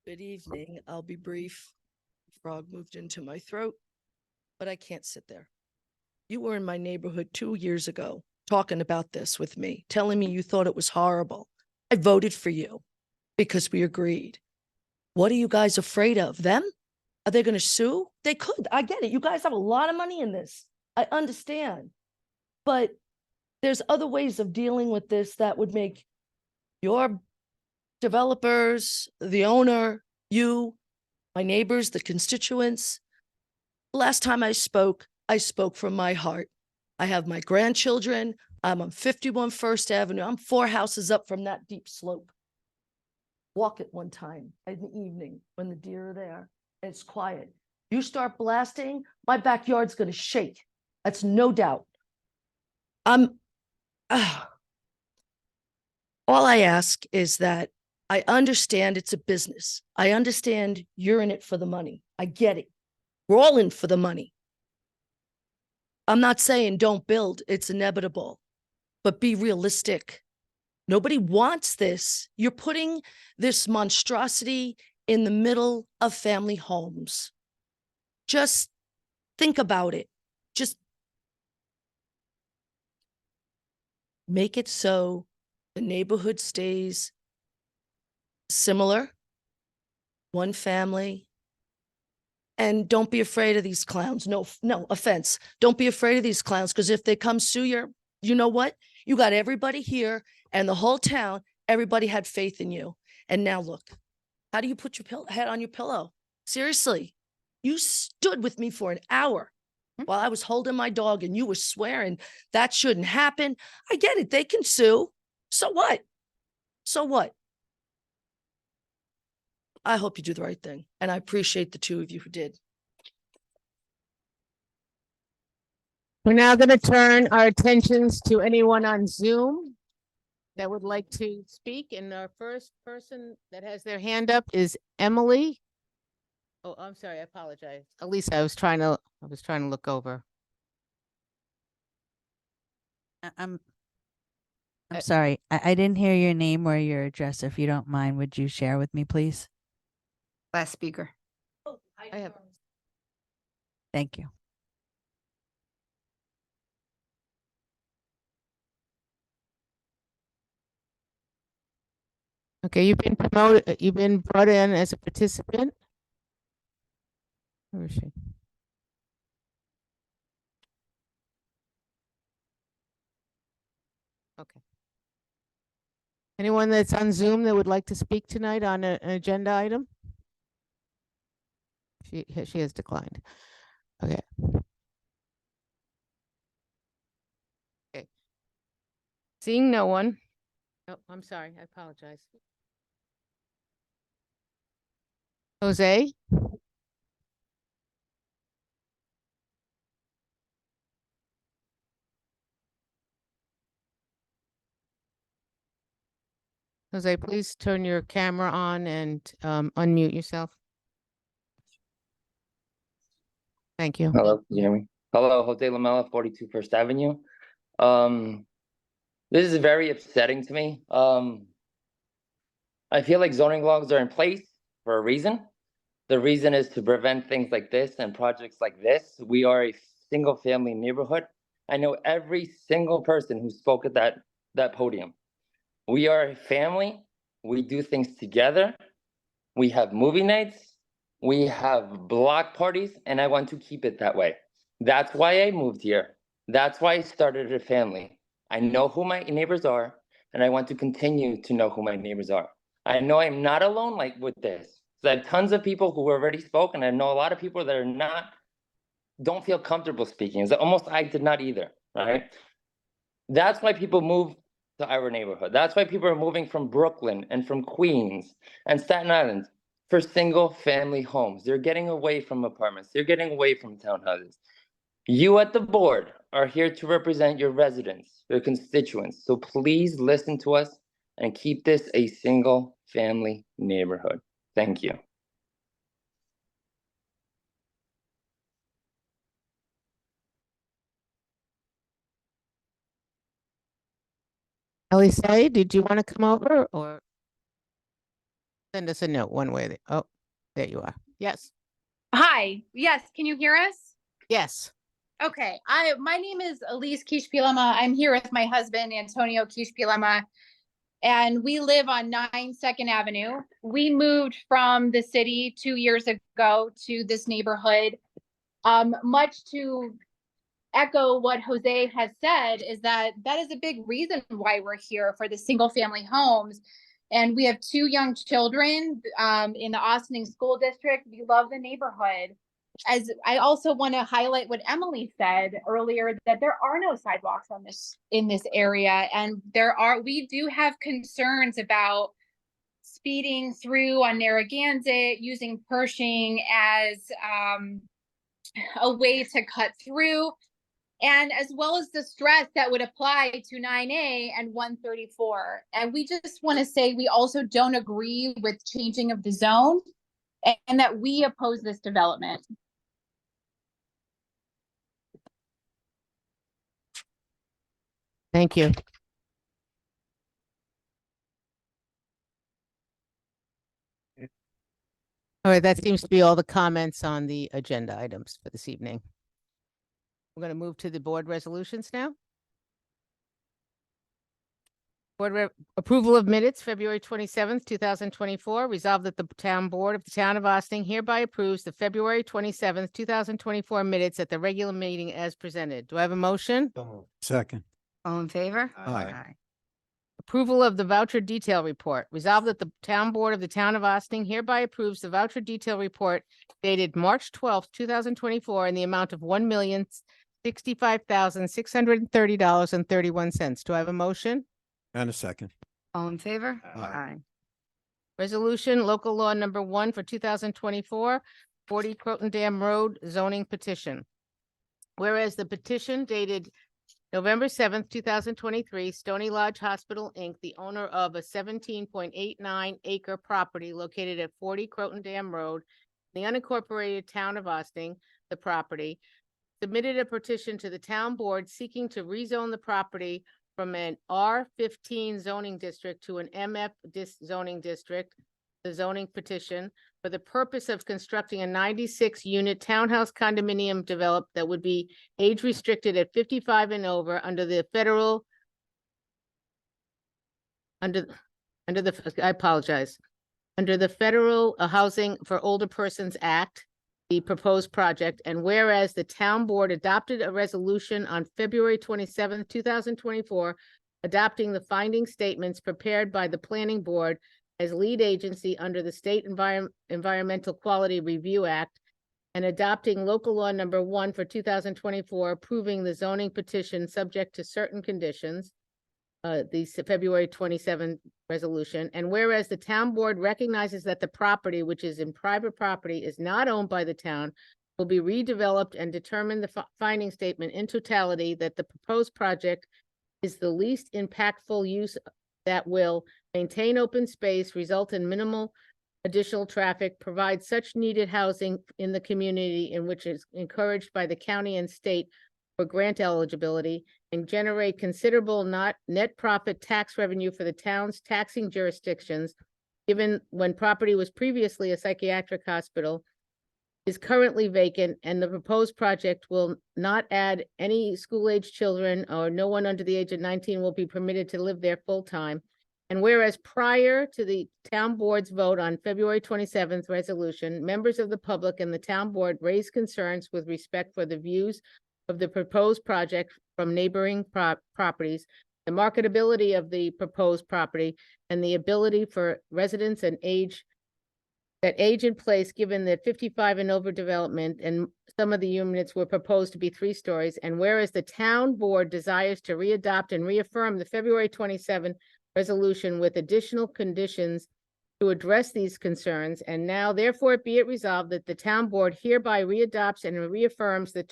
Good evening. I'll be brief. Frog moved into my throat, but I can't sit there. You were in my neighborhood 2 years ago talking about this with me, telling me you thought it was horrible. I voted for you because we agreed. What are you guys afraid of? Them? Are they going to sue? They could. I get it. You guys have a lot of money in this. I understand. But there's other ways of dealing with this that would make Your developers, the owner, you, my neighbors, the constituents. Last time I spoke from my heart. I have my grandchildren. I'm on 51 First Avenue. I'm 4 houses up from that deep slope. Walk it one time in the evening when the deer are there and it's quiet. You start blasting, my backyard's gonna shake. That's no doubt. All I ask is that I understand it's a business. I understand you're in it for the money. I get it. We're all in for the money. I'm not saying don't build, it's inevitable, but be realistic. Nobody wants this. You're putting this monstrosity in the middle of family homes. Just think about it. Just make it so the neighborhood stays similar, one family. And don't be afraid of these clowns. No offense. Don't be afraid of these clowns, because if they come sue you know what? You got everybody here and the whole town, everybody had faith in you. And now look, how do you put your head on your pillow? Seriously, you stood with me for an hour while I was holding my dog and you were swearing that shouldn't happen. I get it. They can sue. So what? So what? I hope you do the right thing. And I appreciate the 2 of you who did. We're now going to turn our attentions to anyone on Zoom that would like to speak. And our first person that has their hand up is Emily. Oh, I'm sorry. I apologize. Elisa, I was trying to look over. I'm sorry. I didn't hear your name or your address. If you don't mind, would you share with me, please? Last speaker. I have. Thank you. Okay, you've been promoted, you've been brought in as a participant. Where is she? Okay. Anyone that's on Zoom that would like to speak tonight on an agenda item? She has declined. Okay. Okay. Seeing no one. Oh, I'm sorry. I apologize. Jose? Jose, please turn your camera on and unmute yourself. Thank you. Hello, can you hear me? Hello, Jose Lamela, 42 First Avenue. This is very upsetting to me. I feel like zoning laws are in place for a reason. The reason is to prevent things like this and projects like this. We are a single family neighborhood. I know every single person who spoke at that podium. We are a family. We do things together. We have movie nights. We have block parties, and I want to keep it that way. That's why I moved here. That's why I started a family. I know who my neighbors are, and I want to continue to know who my neighbors are. I know I'm not alone like with this. So I have tons of people who already spoke, and I know a lot of people that are don't feel comfortable speaking. It's almost I did not either, right? That's why people move to our neighborhood. That's why people are moving from Brooklyn and from Queens and Staten Island for single family homes. They're getting away from apartments. They're getting away from townhouses. You at the board are here to represent your residents, your constituents. So please listen to us and keep this a single family neighborhood. Thank you. Elisa, did you want to come over or send us a note one way? Oh, there you are. Yes. Hi. Yes. Can you hear us? Yes. Okay. My name is Elise Kishpilema. I'm here with my husband, Antonio Kishpilema, and we live on 9 2nd Avenue. We moved from the city 2 years ago to this neighborhood, much to echo what Jose has said, is that is a big reason why we're here for the single family homes. And we have 2 young children in the Austining School District. We love the neighborhood. As I also want to highlight what Emily said earlier, that there are no sidewalks in this area. And we do have concerns about speeding through on Narragansett, using Pershing as a way to cut through, and as well as the stress that would apply to 9A and 134. And we just want to say we also don't agree with changing of the zone, and that we oppose this development. Thank you. All right, that seems to be all the comments on the agenda items for this evening. We're going to move to the board resolutions now. Approval of minutes, February 27th, 2024. Resolved that the town board of the town of Austining hereby approves the February 27th, 2024 minutes at the regular meeting as presented. Do I have a motion? Second. All in favor? Aye. Approval of the voucher detail report. Resolved that the town board of the town of Austining hereby approves the voucher detail report dated March 12th, 2024 in the amount of $1,065,630.31. Do I have a motion? And a second. All in favor? Aye. Resolution, local law number 1 for 2024, 40 Croton Dam Road zoning petition. Whereas the petition dated November 7th, 2023, Stony Lodge Hospital, Inc., the owner of a 17.89 acre property located at 40 Croton Dam Road, the unincorporated town of Austining, the property, submitted a petition to the town board seeking to rezone the property from an R15 zoning district to an MF zoning district, the zoning petition, for the purpose of constructing a 96-unit townhouse condominium developed that would be age restricted at 55 and over under the federal, under the Federal Housing for Older Persons Act, the proposed project. And whereas the town board adopted a resolution on February 27th, 2024, adopting the finding statements prepared by the planning board as lead agency under the State Environmental Quality Review Act, and adopting local law number 1 for 2024, approving the zoning petition subject to certain conditions, the February 27 resolution. And whereas the town board recognizes that the property, which is in private property, is not owned by the town, will be redeveloped, and determine the finding statement in totality that the proposed project is the least impactful use that will maintain open space, result in minimal additional traffic, provide such needed housing in the community in which is encouraged by the county and state for grant eligibility, and generate considerable net profit tax revenue for the town's taxing jurisdictions, given when property was previously a psychiatric hospital, is currently vacant, and the proposed project will not add any school-age children, or no one under the age of 19 will be permitted to live there full-time. And whereas prior to the town board's vote on February 27th resolution, members of the public and the town board raised concerns with respect for the views of the proposed project from neighboring properties, the marketability of the proposed property, and the ability for residents and age in place, given that 55 and over development, and some of the units were proposed to be 3 stories. And whereas the town board desires to readopt and reaffirm the February 27 resolution with additional conditions to address these concerns, and now therefore be it resolved that the town board hereby readopts and reaffirms the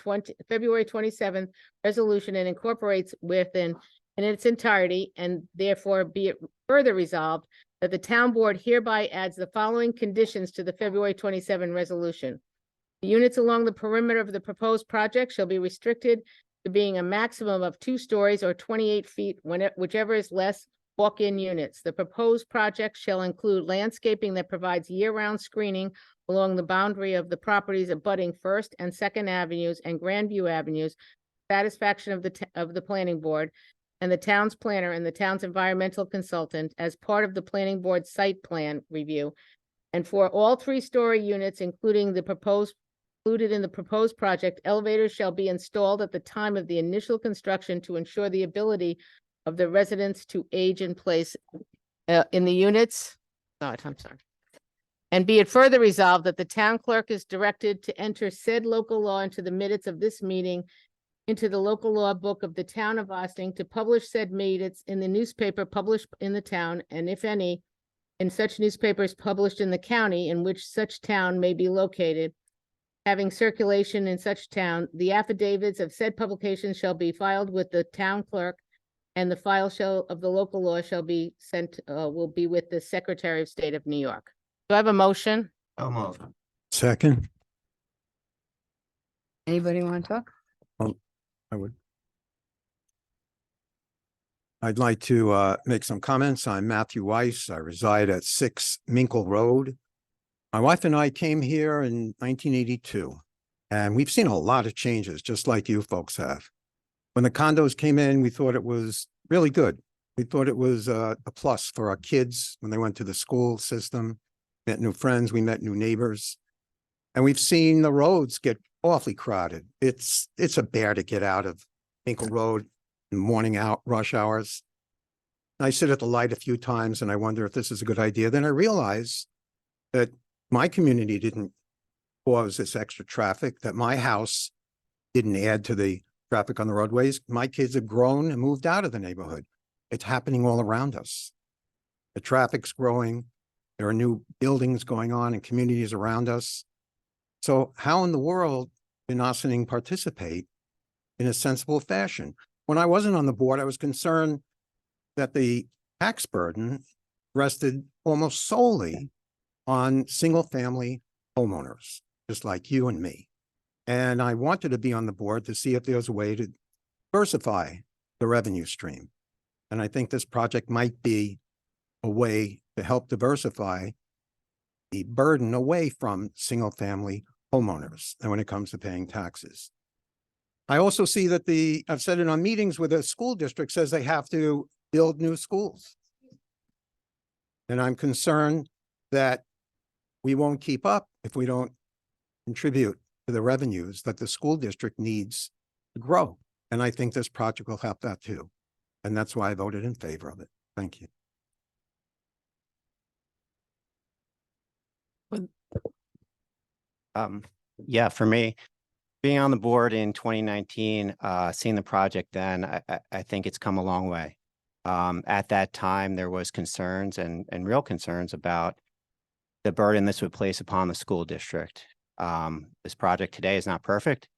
February 27th resolution and incorporates within in its entirety, and therefore be it further resolved that the town board hereby adds the following conditions to the February 27 resolution. The units along the perimeter of the proposed project shall be restricted to being a maximum of 2 stories or 28 feet, whichever is less, walk-in units. The proposed project shall include landscaping that provides year-round screening along the boundary of the properties abutting First and Second Avenues and Grandview Avenues, satisfaction of the planning board and the town's planner and the town's environmental consultant as part of the planning board site plan review. And for all 3-story units, including included in the proposed project, elevators shall be installed at the time of the initial construction to ensure the ability of the residents to age in place in the units. No, I'm sorry. And be it further resolved that the town clerk is directed to enter said local law into the minutes of this meeting, into the local law book of the town of Ossining, to publish said minutes in the newspaper published in the town, and if any, in such newspapers published in the county in which such town may be located, having circulation in such town, the affidavits of said publication shall be filed with the town clerk, and the file of the local law shall be sent, will be with the Secretary of State of New York. Do I have a motion? Second. Anybody want to talk? I would. I'd like to make some comments. I'm Matthew Weiss. I reside at 6 Minkle Road. My wife and I came here in 1982, and we've seen a lot of changes, just like you folks have. When the condos came in, we thought it was really good. We thought it was a plus for our kids when they went to the school system, met new friends, we met new neighbors. And we've seen the roads get awfully crowded. It's a bear to get out of Minkle Road in morning out rush hours. I sit at the light a few times and I wonder if this is a good idea. Then I realize that my community didn't cause this extra traffic, that my house didn't add to the traffic on the roadways. My kids have grown and moved out of the neighborhood. It's happening all around us. The traffic's growing. There are new buildings going on in communities around us. So how in the world can Ossining participate in a sensible fashion? When I wasn't on the board, I was concerned that the tax burden rested almost solely on single-family homeowners, just like you and me. And I wanted to be on the board to see if there was a way to diversify the revenue stream. And I think this project might be a way to help diversify the burden away from single-family homeowners and when it comes to paying taxes. I also see that I've said it on meetings where the school district says they have to build new schools. And I'm concerned that we won't keep up if we don't contribute to the revenues that the school district needs to grow. And I think this project will help that too. And that's why I voted in favor of it. Thank you. Yeah, for me, being on the board in 2019, seeing the project then, I think it's come a long way. At that time, there was concerns and real concerns about the burden this would place upon the school district. This project today is not perfect,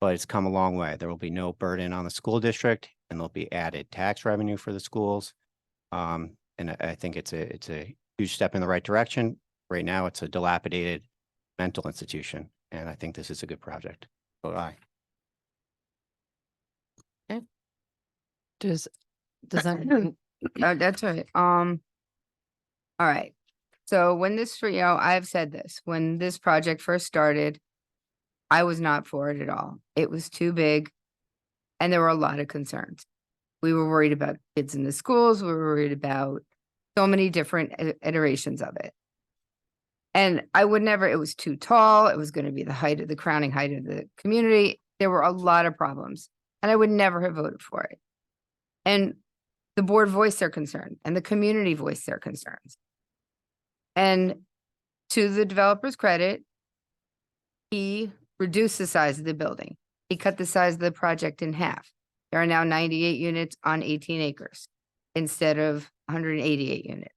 but it's come a long way. There will be no burden on the school district, and there'll be added tax revenue for the schools. And I think it's a huge step in the right direction. Right now, it's a dilapidated mental institution, and I think this is a good project. Vote aye. Does that? That's right. All right. So when this, I've said this, when this project first started, I was not for it at all. It was too big, and there were a lot of concerns. We were worried about kids in the schools. We were worried about so many different iterations of it. And I would never, it was too tall. It was going to be the crowning height of the community. There were a lot of problems, and I would never have voted for it. And the board voiced their concern, and the community voiced their concerns. And to the developer's credit, he reduced the size of the building. He cut the size of the project in half. There are now 98 units on 18 acres instead of 188 units.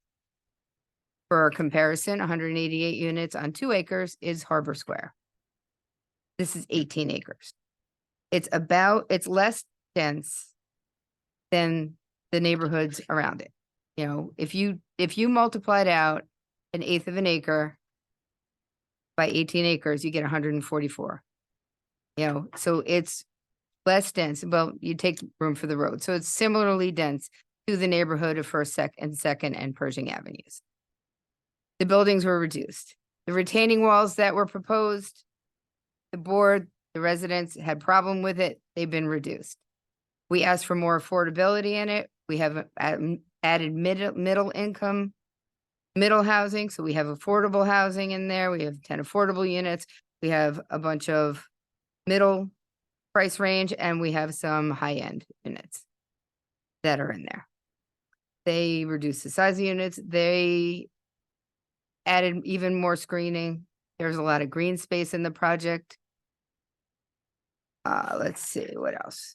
For comparison, 188 units on 2 acres is Harbor Square. This is 18 acres. It's less dense than the neighborhoods around it. You know, if you multiplied out 1/8 of an acre by 18 acres, you get 144. You know, so it's less dense. Well, you take room for the road. So it's similarly dense to the neighborhood of First, Second, and Pershing Avenues. The buildings were reduced. The retaining walls that were proposed, the board, the residents had problem with it. They've been reduced. We asked for more affordability in it. We have added middle income, middle housing. So we have affordable housing in there. We have 10 affordable units. We have a bunch of middle price range and we have some high-end units that are in there. They reduced the size of units. They added even more screening. There's a lot of green space in the project. Let's see, what else?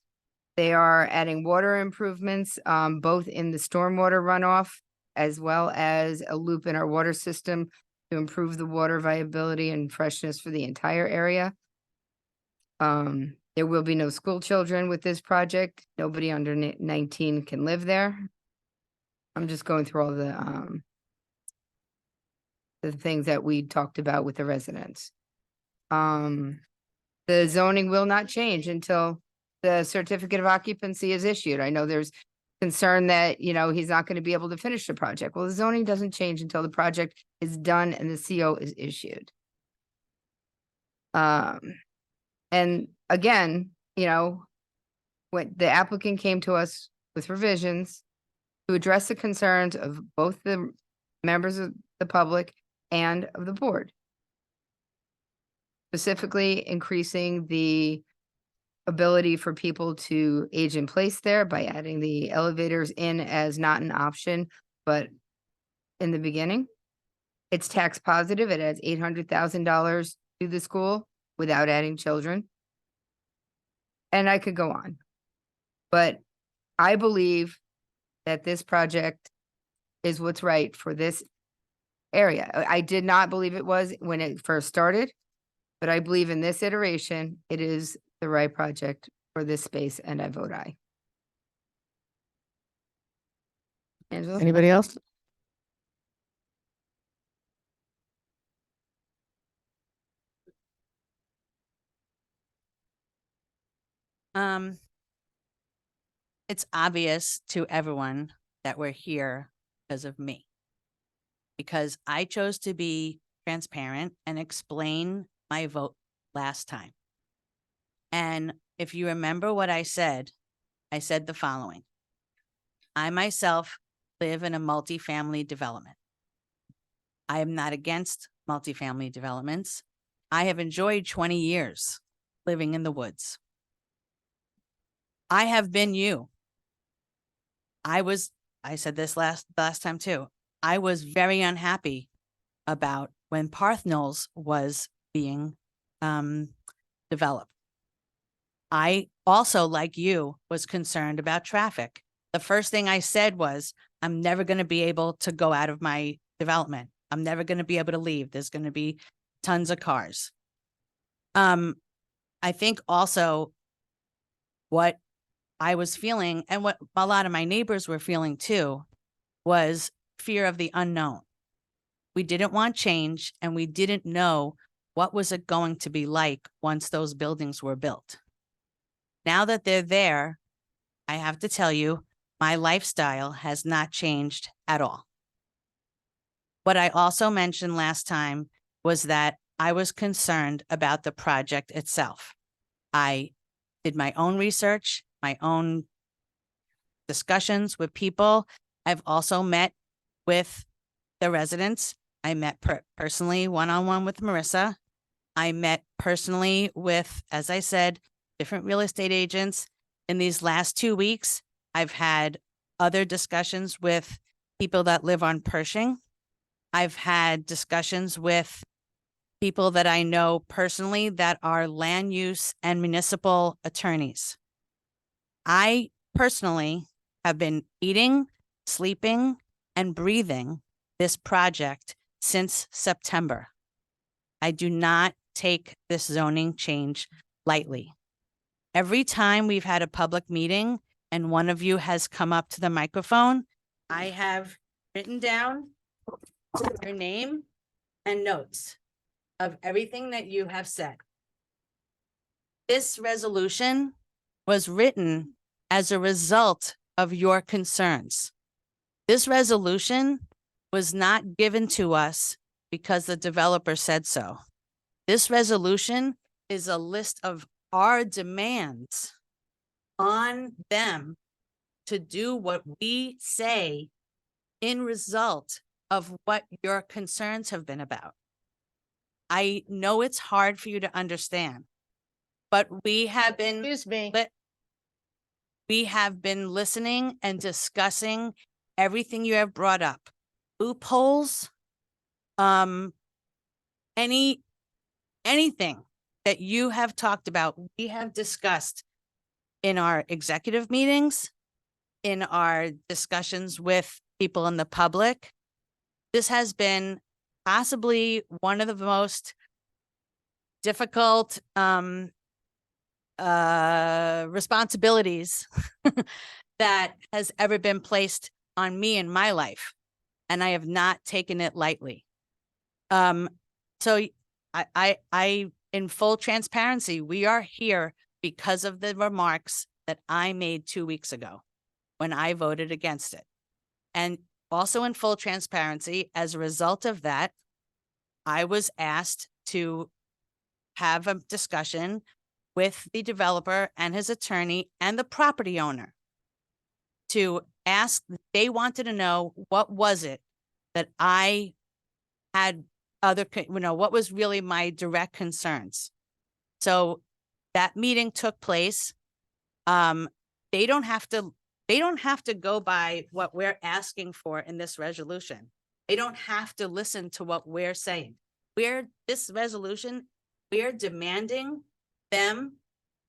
They are adding water improvements, both in the stormwater runoff as well as a loop in our water system to improve the water viability and freshness for the entire area. There will be no school children with this project. Nobody under 19 can live there. I'm just going through all the things that we talked about with the residents. The zoning will not change until the certificate of occupancy is issued. I know there's concern that, you know, he's not going to be able to finish the project. Well, the zoning doesn't change until the project is done and the CO is issued. And again, you know, when the applicant came to us with revisions to address the concerns of both the members of the public and of the board. Specifically increasing the ability for people to age in place there by adding the elevators in as not an option, but in the beginning. It's tax positive. It adds $800,000 to the school without adding children. And I could go on. But I believe that this project is what's right for this area. I did not believe it was when it first started, but I believe in this iteration, it is the right project for this space, and I vote aye. Angela? Anybody else? It's obvious to everyone that we're here because of me. Because I chose to be transparent and explain my vote last time. And if you remember what I said the following. I myself live in a multifamily development. I am not against multifamily developments. I have enjoyed 20 years living in the woods. I have been you. I said this last time too. I was very unhappy about when Parth Knolls was being developed. I also, like you, was concerned about traffic. The first thing I said was, I'm never going to be able to go out of my development. I'm never going to be able to leave. There's going to be tons of cars. I think also what I was feeling and what a lot of my neighbors were feeling too was fear of the unknown. We didn't want change and we didn't know what was it going to be like once those buildings were built. Now that they're there, I have to tell you, my lifestyle has not changed at all. What I also mentioned last time was that I was concerned about the project itself. I did my own research, my own discussions with people. I've also met with the residents. I met personally one-on-one with Marissa. I met personally with, as I said, different real estate agents. In these last 2 weeks, I've had other discussions with people that live on Pershing. I've had discussions with people that I know personally that are land use and municipal attorneys. I personally have been eating, sleeping, and breathing this project since September. I do not take this zoning change lightly. Every time we've had a public meeting and one of you has come up to the microphone, I have written down your name and notes of everything that you have said. This resolution was written as a result of your concerns. This resolution was not given to us because the developer said so. This resolution is a list of our demands on them to do what we say in result of what your concerns have been about. I know it's hard for you to understand, but we have been. Excuse me. We have been listening and discussing everything you have brought up. Loopholes, anything that you have talked about, we have discussed in our executive meetings, in our discussions with people in the public. This has been possibly one of the most difficult responsibilities that has ever been placed on me in my life. And I have not taken it lightly. So I, in full transparency, we are here because of the remarks that I made 2 weeks ago when I voted against it. And also in full transparency, as a result of that, I was asked to have a discussion with the developer and his attorney and the property owner to ask, they wanted to know what was it that I had what was really my direct concerns. So that meeting took place. They don't have to go by what we're asking for in this resolution. They don't have to listen to what we're saying. This resolution, we're demanding them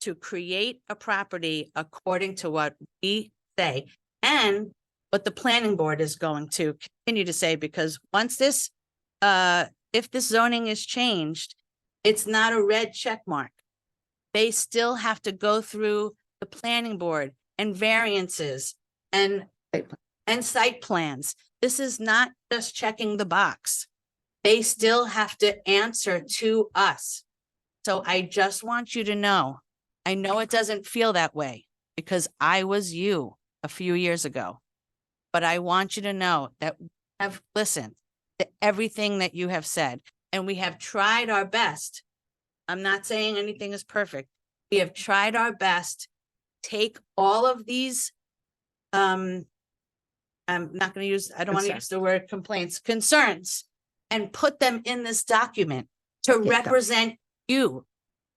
to create a property according to what we say and what the planning board is going to continue to say, because once this, if this zoning is changed, it's not a red check mark. They still have to go through the planning board and variances and site plans. This is not just checking the box. They still have to answer to us. So I just want you to know, I know it doesn't feel that way because I was you a few years ago, but I want you to know that we have listened to everything that you have said, and we have tried our best. I'm not saying anything is perfect. We have tried our best, take all of these, I'm not going to use, I don't want to use the word complaints, concerns, and put them in this document to represent you.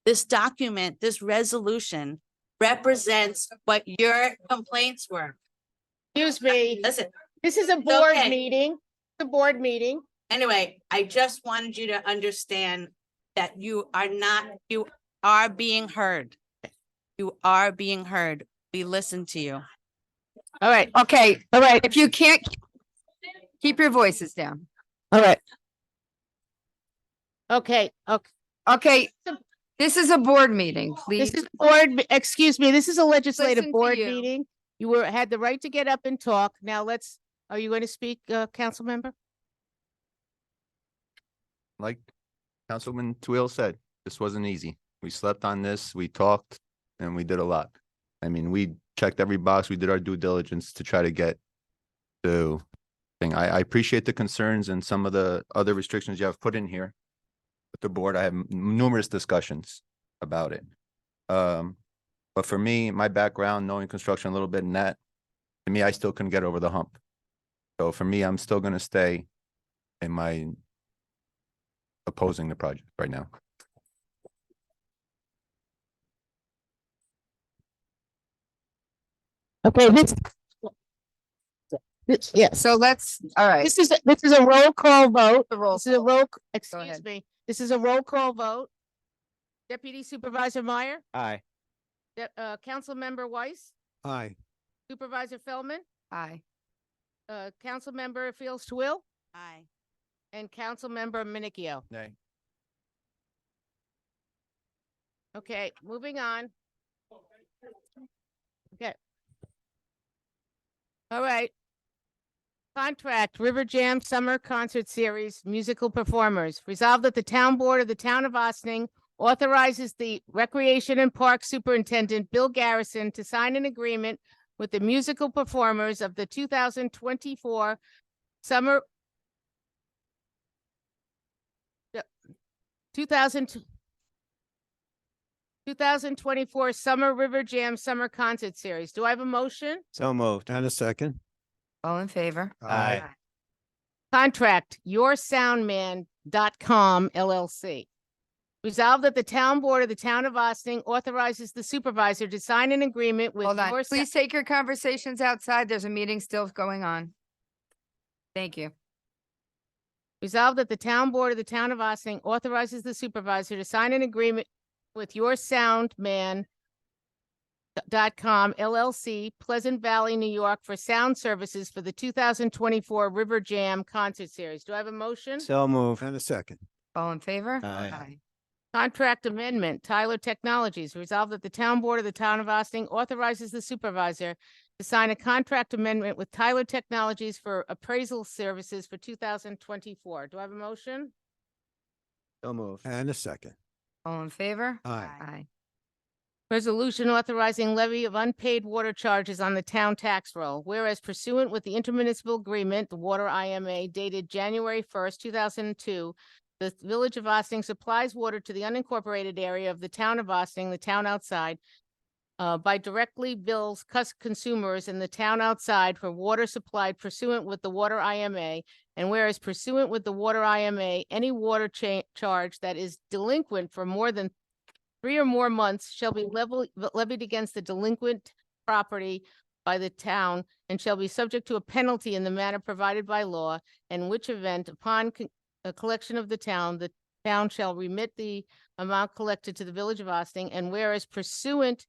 This document, this resolution represents what your complaints were. Excuse me. Listen, This is a board okay. meeting. The board meeting. Anyway, I just wanted you to understand that you are being heard. You are being heard. We listen to you. All right. Okay, all right. If you can't, keep your voices down. All right. Okay. Okay. Okay, this is a board meeting, please. This is excuse me, this is a legislative Listen to board you. meeting. You had the right to get up and talk. Now are you going to speak, council member? Like Councilman Twill said, this wasn't easy. We slept on this, we talked, and we did a lot. I mean, we checked every box, we did our due diligence to try to get the thing. I appreciate the concerns and some of the other restrictions you have put in here. With the board, I have numerous discussions about it. But for me, my background, knowing construction a little bit in that, to me, I still couldn't get over the hump. So for me, I'm still gonna stay in my opposing the project right now. Okay, yes. So all right. This is a roll call vote. This is a roll, excuse ahead. me. This is a roll call vote. Deputy Supervisor Meyer, Aye. Councilmember Weiss, Aye. Supervisor Feldman, Aye. Councilmember Fields Twill, Aye. and Councilmember Minicchio. Nay. Okay, moving on. Okay. All right. Contract River Jam Summer Concert Series musical performers. Resolved that the town board of the town of Ossining authorizes the Recreation and Park Superintendent Bill Garrison to sign an agreement with the musical performers of the 2024 summer 2024 Summer River Jam Summer Concert Series. Do I have a motion? So moved. And a second. All in favor? Aye. Contract Your Sound Man .com LLC. Resolved that the town board of the town of Austin authorizes the supervisor to sign an agreement with Hold on. your Please take your conversations outside. There's a meeting still going on. Thank you. Resolved that the town board of the town of Austin authorizes the supervisor to sign an agreement with Your Soundman .com LLC, Pleasant Valley, New York, for sound services for the 2024 River Jam Concert Series. Do I have a motion? So move. And a second. All in favor? Aye. Contract amendment, Tyler Technologies. Resolved that the town board of the town of Austin authorizes the supervisor to sign a contract amendment with Tyler Technologies for appraisal services for 2024. Do I have a motion? So move. And a second. All in favor? Aye. Aye. Resolution authorizing levy of unpaid water charges on the town tax roll. Whereas pursuant with the intermunicipal agreement, the Water IMA dated January 1st, 2002, the Village of Austin supplies water to the unincorporated area of the town of Austin, the town outside, by directly bills consumers in the town outside for water supplied pursuant with the Water IMA. And whereas pursuant with the Water IMA, any water charge that is delinquent for more than 3 or more months shall be levied against the delinquent property by the town and shall be subject to a penalty in the manner provided by law, in which event, upon a collection of the town shall remit the amount collected to the Village of Austin. And whereas pursuant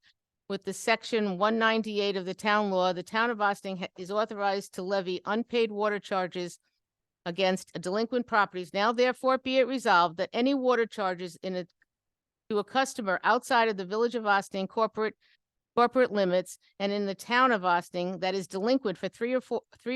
with the section 198 of the town law, the town of Austin is authorized to levy unpaid water charges against delinquent properties. Now therefore be it resolved that any water charges to a customer outside of the Village of Austin corporate limits and in the town of Austin that is delinquent for 3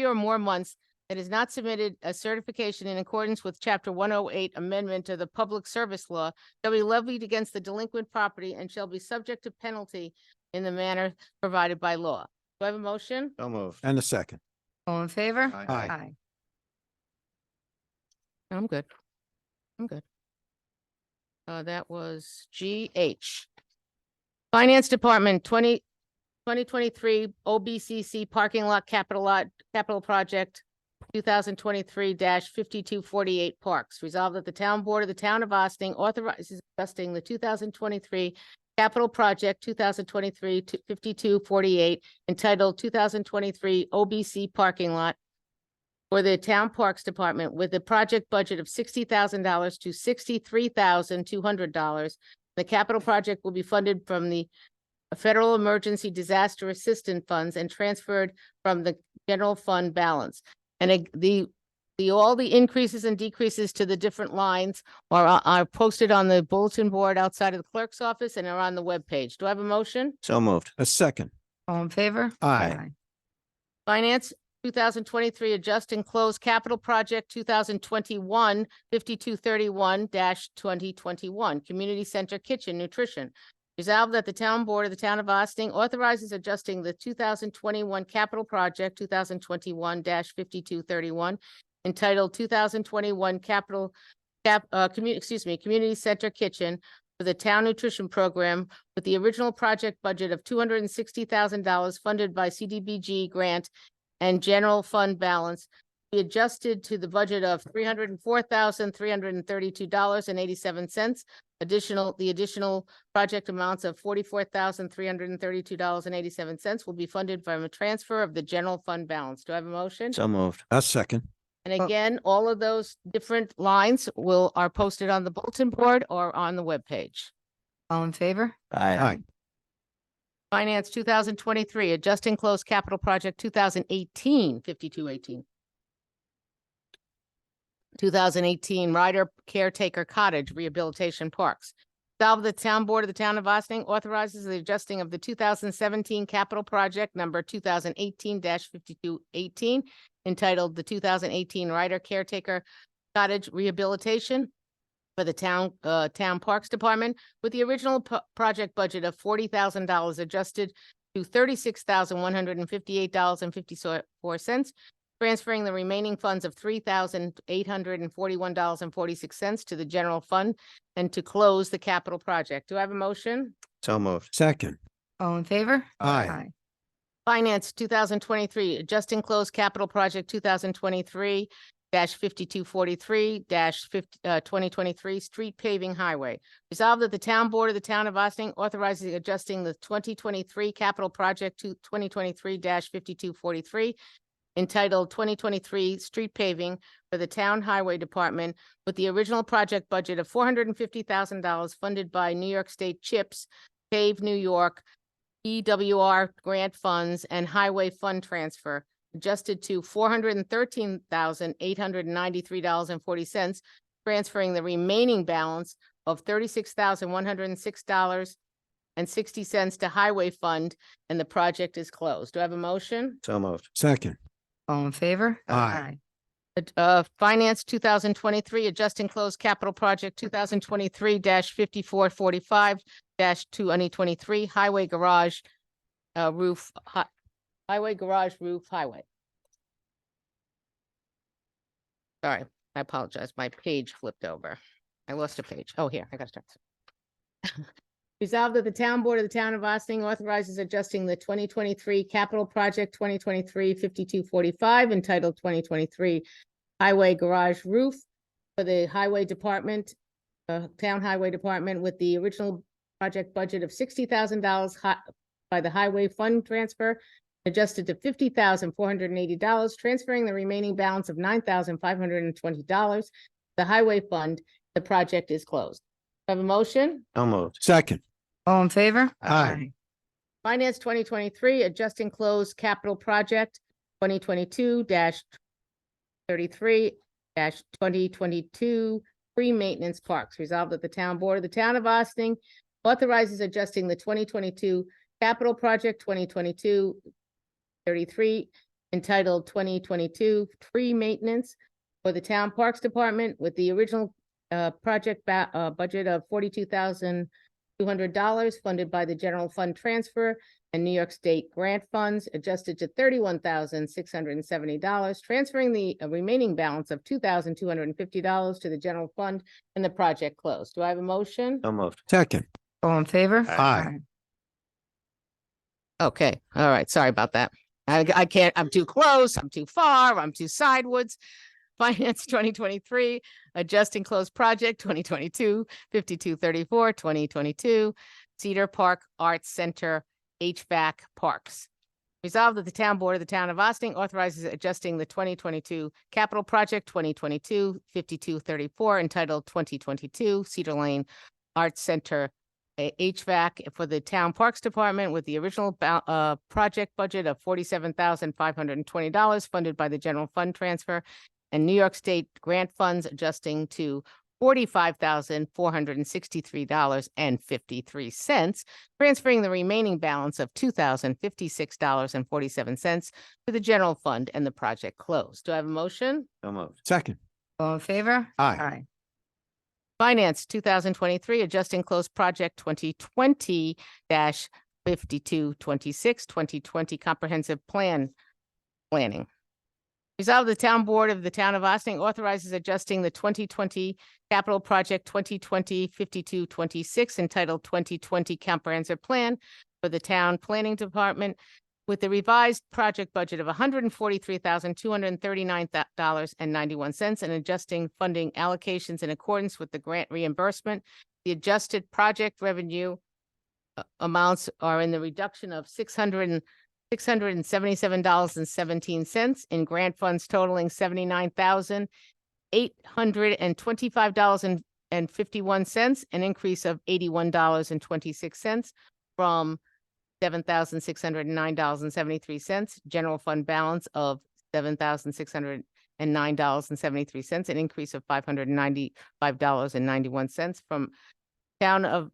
or more months, that is not submitted a certification in accordance with Chapter 108 Amendment to the Public Service Law, shall be levied against the delinquent property and shall be subject to penalty in the manner provided by law. Do I have a motion? So move. And a second. All in favor? Aye. I'm good. I'm good. That was GH. Finance Department 2023 OBCC Parking Lot Capital Project 2023-5248 Parks. Resolved that the town board of the town of Austin authorizes adjusting the 2023 Capital Project 2023-5248 entitled 2023 OBC Parking Lot for the Town Parks Department with a project budget of $60,000 to $63,200. The capital project will be funded from the Federal Emergency Disaster Assistance Funds and transferred from the general fund balance. And all the increases and decreases to the different lines are posted on the bulletin board outside of the clerk's office and are on the webpage. Do I have a motion? So moved. A second. All in favor? Aye. Finance 2023 Adjust and Close Capital Project 2021-5231-2021 Community Center Kitchen Nutrition. Resolved that the town board of the town of Austin authorizes adjusting the 2021 Capital Project 2021-5231 entitled 2021 Community Center Kitchen for the Town Nutrition Program with the original project budget of $260,000 funded by CDBG grant and general fund balance be adjusted to the budget of $304,332.87. The additional project amounts of $44,332.87 will be funded from a transfer of the general fund balance. Do I have a motion? So moved. A second. And again, all of those different lines are posted on the bulletin board or on the webpage. All in favor? Aye. Finance 2023, Adjust and Close Capital Project 2018-5218. 2018 Rider Caretaker Cottage Rehabilitation Parks. Resolved the town board of the town of Austin authorizes the adjusting of the 2017 capital project number 2018-5218 entitled the 2018 Rider Caretaker Cottage Rehabilitation for the town parks department with the original project budget of $40,000 adjusted to $36,158.54, transferring the remaining funds of $3,841.46 to the general fund and to close the capital project. Do I have a motion? So moved. Second. All in favor? Aye. Finance 2023, Adjust and Close Capital Project 2023 2023 street paving highway. Resolved that the town board of the town of Ossining authorizes adjusting the 2023 capital project to 2023-5243 entitled 2023 street paving for the town highway department with the original project budget of $450,000 funded by New York State CHIPS, Pave New York, EWR grant funds, and highway fund transfer, adjusted to $413,893.40, transferring the remaining balance of $36,106.60 to highway fund, and the project is closed. Do I have a motion? So moved. Second. All in favor? Aye. Finance 2023, adjusting closed capital project 2023-5445-2023, highway garage roof, highway garage roof highway. Sorry, I apologize. My page flipped over. I lost a page. Oh, here, I got to start. Resolved that the town board of the town of Ossining authorizes adjusting the 2023 capital project 2023-5245 entitled 2023 highway garage roof for the highway department, town highway department, with the original project budget of $60,000 by the highway fund transfer, adjusted to $50,480, transferring the remaining balance of $9,520. The highway fund, the project is closed. Have a motion? So moved. Second. All in favor? Aye. Finance 2023, adjusting closed capital project 2022-33-2022, free maintenance parks. Resolved that the town board of the town of Ossining authorizes adjusting the 2022 capital project 2022-33 entitled 2022 free maintenance for the town parks department with the original project budget of $42,200 funded by the general fund transfer and New York State grant funds, adjusted to $31,670, transferring the remaining balance of $2,250 to the general fund, and the project closed. Do I have a motion? So moved. Second. All in favor? Aye. Okay, all right, sorry about that. I can't, I'm too close, I'm too far, I'm too sideways. Finance 2023, adjusting closed project 2022-5234, 2022, Cedar Park Arts Center HVAC Parks. Resolved that the town board of the town of Ossining authorizes adjusting the 2022 capital project 2022-5234 entitled 2022 Cedar Lane Arts Center HVAC for the town parks department with the original project budget of $47,520 funded by the general fund transfer and New York State grant funds, adjusting to $45,463.53, transferring the remaining balance of $2,056.47 to the general fund, and the project closed. Do I have a motion? So moved. Second. All in favor? Aye. Finance 2023, adjusting closed project 2020-5226, 2020 comprehensive planning. Resolved the town board of the town of Ossining authorizes adjusting the 2020 capital project 2020-5226 entitled 2020 comprehensive plan for the town planning department with the revised project budget of $143,239.91 and adjusting funding allocations in accordance with the grant reimbursement. The adjusted project revenue amounts are in the reduction of $677.17 in grant funds totaling $79,825.51, an increase of $81.26 from $7,609.73, general fund balance of $7,609.73, an increase of $595.91 from town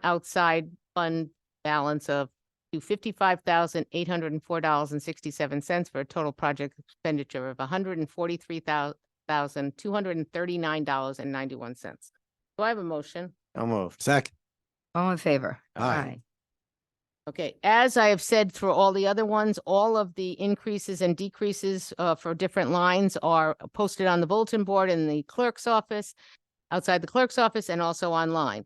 outside fund balance of to $55,804.67 for a total project expenditure of $143,239.91. Do I have a motion? So moved. Second. All in favor? Aye. Okay, as I have said for all the other ones, all of the increases and decreases for different lines are posted on the bulletin board in the clerk's office, outside the clerk's office, and also online.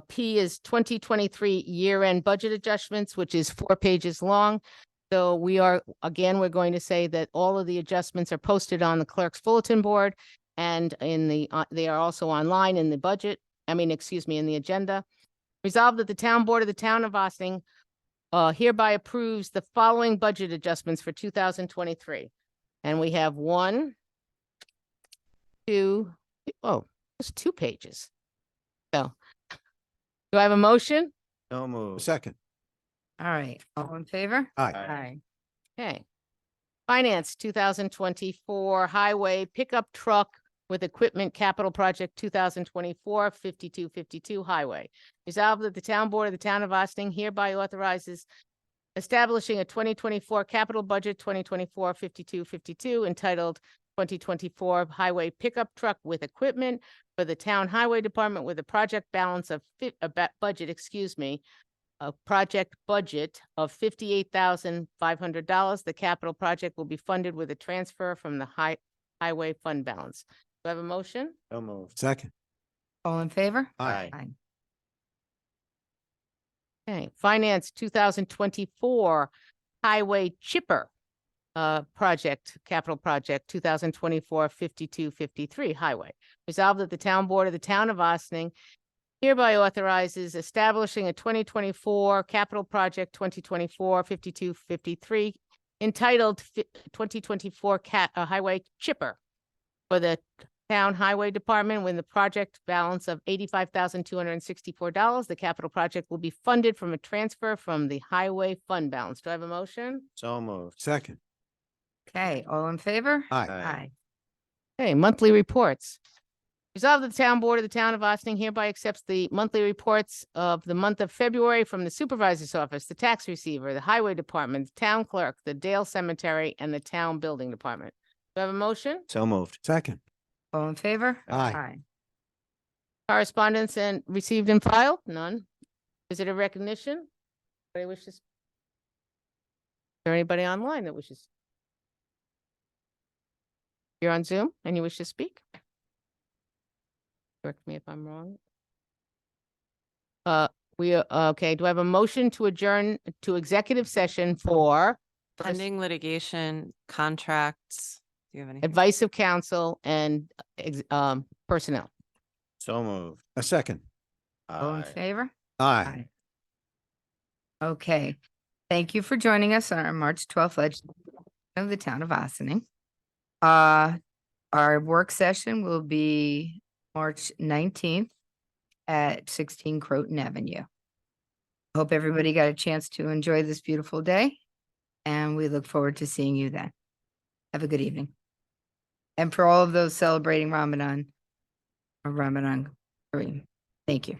P is 2023 year-end budget adjustments, which is 4 pages long. So we're going to say that all of the adjustments are posted on the clerk's bulletin board and they are also online in the budget, in the agenda. Resolved that the town board of the town of Ossining hereby approves the following budget adjustments for 2023. And we have just 2 pages. So do I have a motion? So moved. Second. All right, all in favor? Aye. Aye. Okay. Finance 2024 highway pickup truck with equipment capital project 2024 5252 highway. Resolved that the town board of the town of Ossining hereby authorizes establishing a 2024 capital budget 2024 5252 entitled 2024 highway pickup truck with equipment for the town highway department with a project balance of a project budget of $58,500. The capital project will be funded with a transfer from the highway fund balance. Do I have a motion? So moved. Second. All in favor? Aye. Okay, finance 2024 highway chipper project, capital project 2024 5253 highway. Resolved that the town board of the town of Ossining hereby authorizes establishing a 2024 capital project 2024 5253 entitled 2024 highway chipper for the town highway department with a project balance of $85,264. The capital project will be funded from a transfer from the highway fund balance. Do I have a motion? So moved. Second. Okay, all in favor? Aye. Aye. Okay, monthly reports. Resolved that the town board of the town of Ossining hereby accepts the monthly reports of the month of February from the supervisor's office, the tax receiver, the highway department, the town clerk, the Dale Cemetery, and the town building department. Do I have a motion? So moved. Second. All in favor? Aye. Correspondence and received and filed? None. Visitor recognition? Anybody wishes? Is there anybody online that wishes? You're on Zoom and you wish to speak? Correct me if I'm wrong. Okay, do I have a motion to adjourn to executive session for Pending litigation, contracts. Do you have any? advice of counsel and personnel? So moved. A second. All in Aye. favor? Aye. Okay. Thank you for joining us on our March 12th legislative of the town of Ossining. Our work session will be March 19th at 16 Croton Avenue. Hope everybody got a chance to enjoy this beautiful day, and we look forward to seeing you then. Have a good evening. And for all of those celebrating Ramadan, or Ramadan Kareem, thank you.